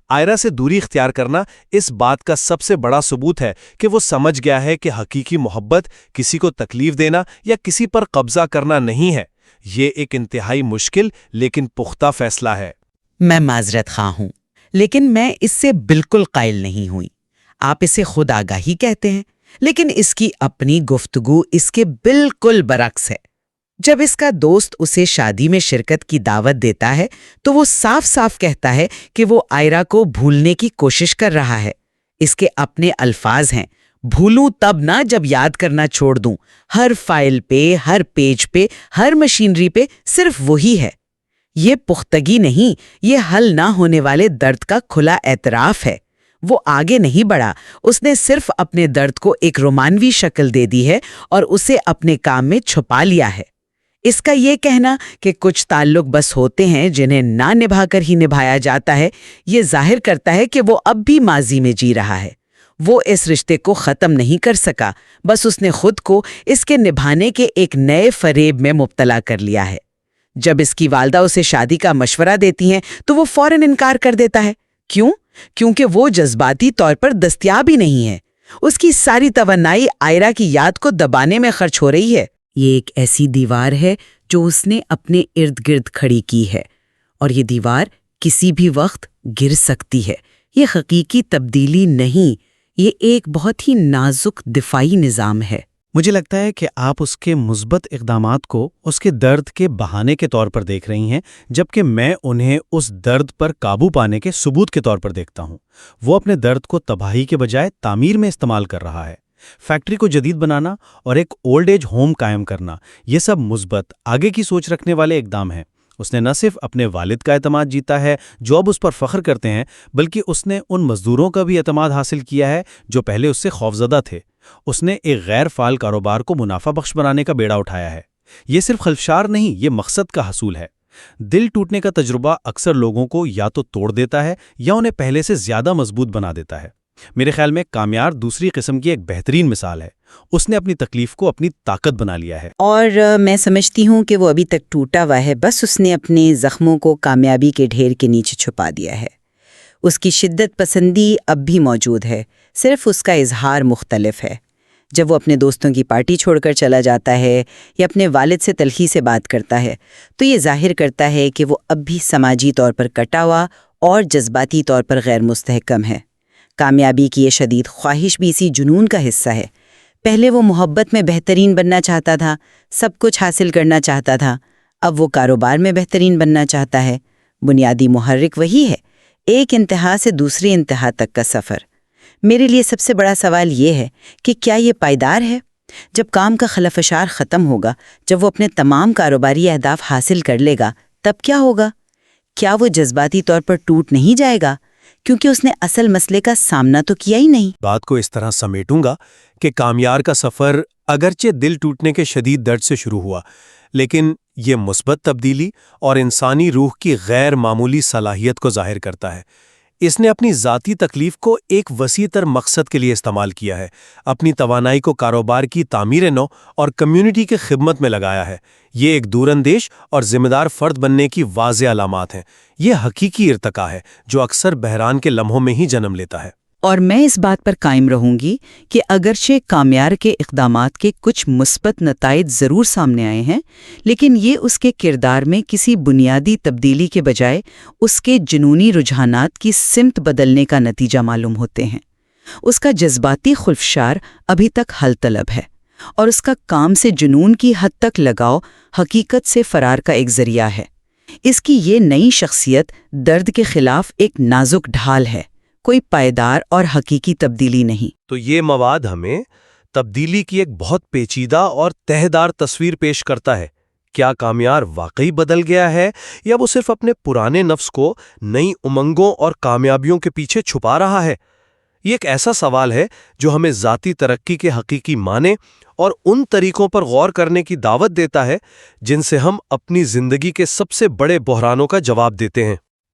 آئرہ سے دوری اختیار کرنا اس بات کا سب سے بڑا ثبوت ہے کہ وہ سمجھ گیا ہے کہ حقیقی محبت کسی کو تکلیف دینا یا کسی پر قبضہ کرنا نہیں ہے۔ یہ ایک انتہائی مشکل لیکن پختہ فیصلہ ہے۔ میں معذرت خواہ ہوں، لیکن میں اس سے بالکل قائل نہیں ہوئی۔ آپ اسے خود آگاہی کہتے ہیں، لیکن اس کی اپنی گفتگو اس کے بالکل برعکس ہے۔ جب اس کا دوست اسے شادی میں شرکت کی دعوت دیتا ہے تو وہ صاف صاف کہتا ہے کہ وہ آئرہ کو بھولنے کی کوشش کر رہا ہے۔ اس کے اپنے الفاظ ہیں، بھولوں تب نہ جب یاد کرنا چھوڑ دوں، ہر فائل پہ، ہر پیج پہ، ہر مشینری پہ صرف وہی ہے۔ یہ پختگی نہیں، یہ حل نہ ہونے والے درد کا کھلا اعتراف ہے۔ وہ آگے نہیں بڑھا، اس نے صرف اپنے درد کو ایک رومانوی شکل دے دی ہے اور اسے اپنے کام میں چھپا لیا ہے۔ اس کا یہ کہنا کہ کچھ تعلق بس ہوتے ہیں جنہیں نہ نبھا کر ہی نبھایا جاتا ہے، یہ ظاہر کرتا ہے کہ وہ اب بھی ماضی میں جی رہا ہے۔ وہ اس رشتے کو ختم نہیں کر سکا، بس اس نے خود کو اس کے نبھانے کے ایک نئے فریب میں مبتلا کر لیا ہے۔ جب اس کی والدہ اسے شادی کا مشورہ دیتی ہیں تو وہ فوراً انکار کر دیتا ہے۔ کیوں؟ کیونکہ وہ جذباتی طور پر دستیاب ہی نہیں ہے۔ اس کی ساری توانائی آئرہ کی یاد کو دبانے میں خرچ ہو رہی ہے۔ یہ ایک ایسی دیوار ہے جو اس نے اپنے ارد گرد کھڑی کی ہے، اور یہ دیوار کسی بھی وقت گر سکتی ہے۔ یہ حقیقی تبدیلی نہیں، یہ ایک بہت ہی نازک دفاعی نظام ہے۔ مجھے لگتا ہے کہ آپ اس کے مثبت اقدامات کو اس کے درد کے بہانے کے طور پر دیکھ رہی ہیں، جبکہ میں انہیں اس درد پر قابو پانے کے ثبوت کے طور پر دیکھتا ہوں۔ وہ اپنے درد کو تباہی کے بجائے تعمیر میں استعمال کر رہا ہے۔ فیکٹری کو جدید بنانا اور ایک اولڈ ایج ہوم قائم کرنا، یہ سب مثبت، آگے کی سوچ رکھنے والے اقدام ہیں۔ اس نے نہ صرف اپنے والد کا اعتماد جیتا ہے جو اب اس پر فخر کرتے ہیں، بلکہ اس نے ان مزدوروں کا بھی اعتماد حاصل کیا ہے جو پہلے اس سے خوفزدہ تھے۔ اس نے ایک غیر فعال کاروبار کو منافع بخش بنانے کا بیڑا اٹھایا ہے۔ یہ صرف خلفشار نہیں، یہ مقصد کا حصول ہے۔ دل ٹوٹنے کا تجربہ اکثر لوگوں کو یا تو توڑ دیتا ہے یا انہیں پہلے سے زیادہ مضبوط بنا دیتا ہے۔ میرے خیال میں کامیار دوسری قسم کی ایک بہترین مثال ہے۔ اس نے اپنی تکلیف کو اپنی طاقت بنا لیا ہے۔ اور میں سمجھتی ہوں کہ وہ ابھی تک ٹوٹا ہوا ہے، بس اس نے اپنے زخموں کو کامیابی کے ڈھیر کے نیچے چھپا دیا ہے۔ اس کی شدت پسندی اب بھی موجود ہے، صرف اس کا اظہار مختلف ہے۔ جب وہ اپنے دوستوں کی پارٹی چھوڑ کر چلا جاتا ہے یا اپنے والد سے تلخی سے بات کرتا ہے تو یہ ظاہر کرتا ہے کہ وہ اب بھی سماجی طور پر کٹا ہوا اور جذباتی طور پر غیر مستحکم ہے۔ کامیابی کی یہ شدید خواہش بھی اسی جنون کا حصہ ہے۔ پہلے وہ محبت میں بہترین بننا چاہتا تھا، سب کچھ حاصل کرنا چاہتا تھا، اب وہ کاروبار میں بہترین بننا چاہتا ہے۔ بنیادی محرک وہی ہے، ایک انتہا سے دوسری انتہا تک کا سفر۔ میرے لیے سب سے بڑا سوال یہ ہے کہ کیا یہ پائیدار ہے؟ جب کام کا خلفشار ختم ہوگا، جب وہ اپنے تمام کاروباری اہداف حاصل کر لے گا، تب کیا ہوگا؟ کیا وہ جذباتی طور پر ٹوٹ نہیں جائے گا؟ کیونکہ اس نے اصل مسئلے کا سامنا تو کیا ہی نہیں۔ بات کو اس طرح سمیٹوں گا کہ کامیار کا سفر اگرچہ دل ٹوٹنے کے شدید درد سے شروع ہوا، لیکن یہ مثبت تبدیلی اور انسانی روح کی غیر معمولی صلاحیت کو ظاہر کرتا ہے۔ اس نے اپنی ذاتی تکلیف کو ایک وسیع تر مقصد کے لیے استعمال کیا ہے، اپنی توانائی کو کاروبار کی تعمیر نو اور کمیونٹی کے خدمت میں لگایا ہے۔ یہ ایک دور اندیش اور ذمہ دار فرد بننے کی واضح علامات ہیں۔ یہ حقیقی ارتقا ہے جو اکثر بحران کے لمحوں میں ہی جنم لیتا ہے۔ اور میں اس بات پر قائم رہوں گی کہ اگرچہ کامیار کے اقدامات کے کچھ مثبت نتائج ضرور سامنے آئے ہیں، لیکن یہ اس کے کردار میں کسی بنیادی تبدیلی کے بجائے اس کے جنونی رجحانات کی سمت بدلنے کا نتیجہ معلوم ہوتے ہیں۔ اس کا جذباتی خلفشار ابھی تک حل طلب ہے، اور اس کا کام سے جنون کی حد تک لگاؤ حقیقت سے فرار کا ایک ذریعہ ہے۔ اس کی یہ نئی شخصیت درد کے خلاف ایک نازک ڈھال ہے، کوئی پائیدار اور حقیقی تبدیلی نہیں۔ تو یہ مواد ہمیں تبدیلی کی ایک بہت پیچیدہ اور تہہ دار تصویر پیش کرتا ہے۔ کیا کامیار واقعی بدل گیا ہے یا وہ صرف اپنے پرانے نفس کو نئی امنگوں اور کامیابیوں کے پیچھے چھپا رہا ہے؟ یہ ایک ایسا سوال ہے جو ہمیں ذاتی ترقی کے حقیقی معنی اور ان طریقوں پر غور کرنے کی دعوت دیتا ہے جن سے ہم اپنی زندگی کے سب سے بڑے بحرانوں کا جواب دیتے ہیں۔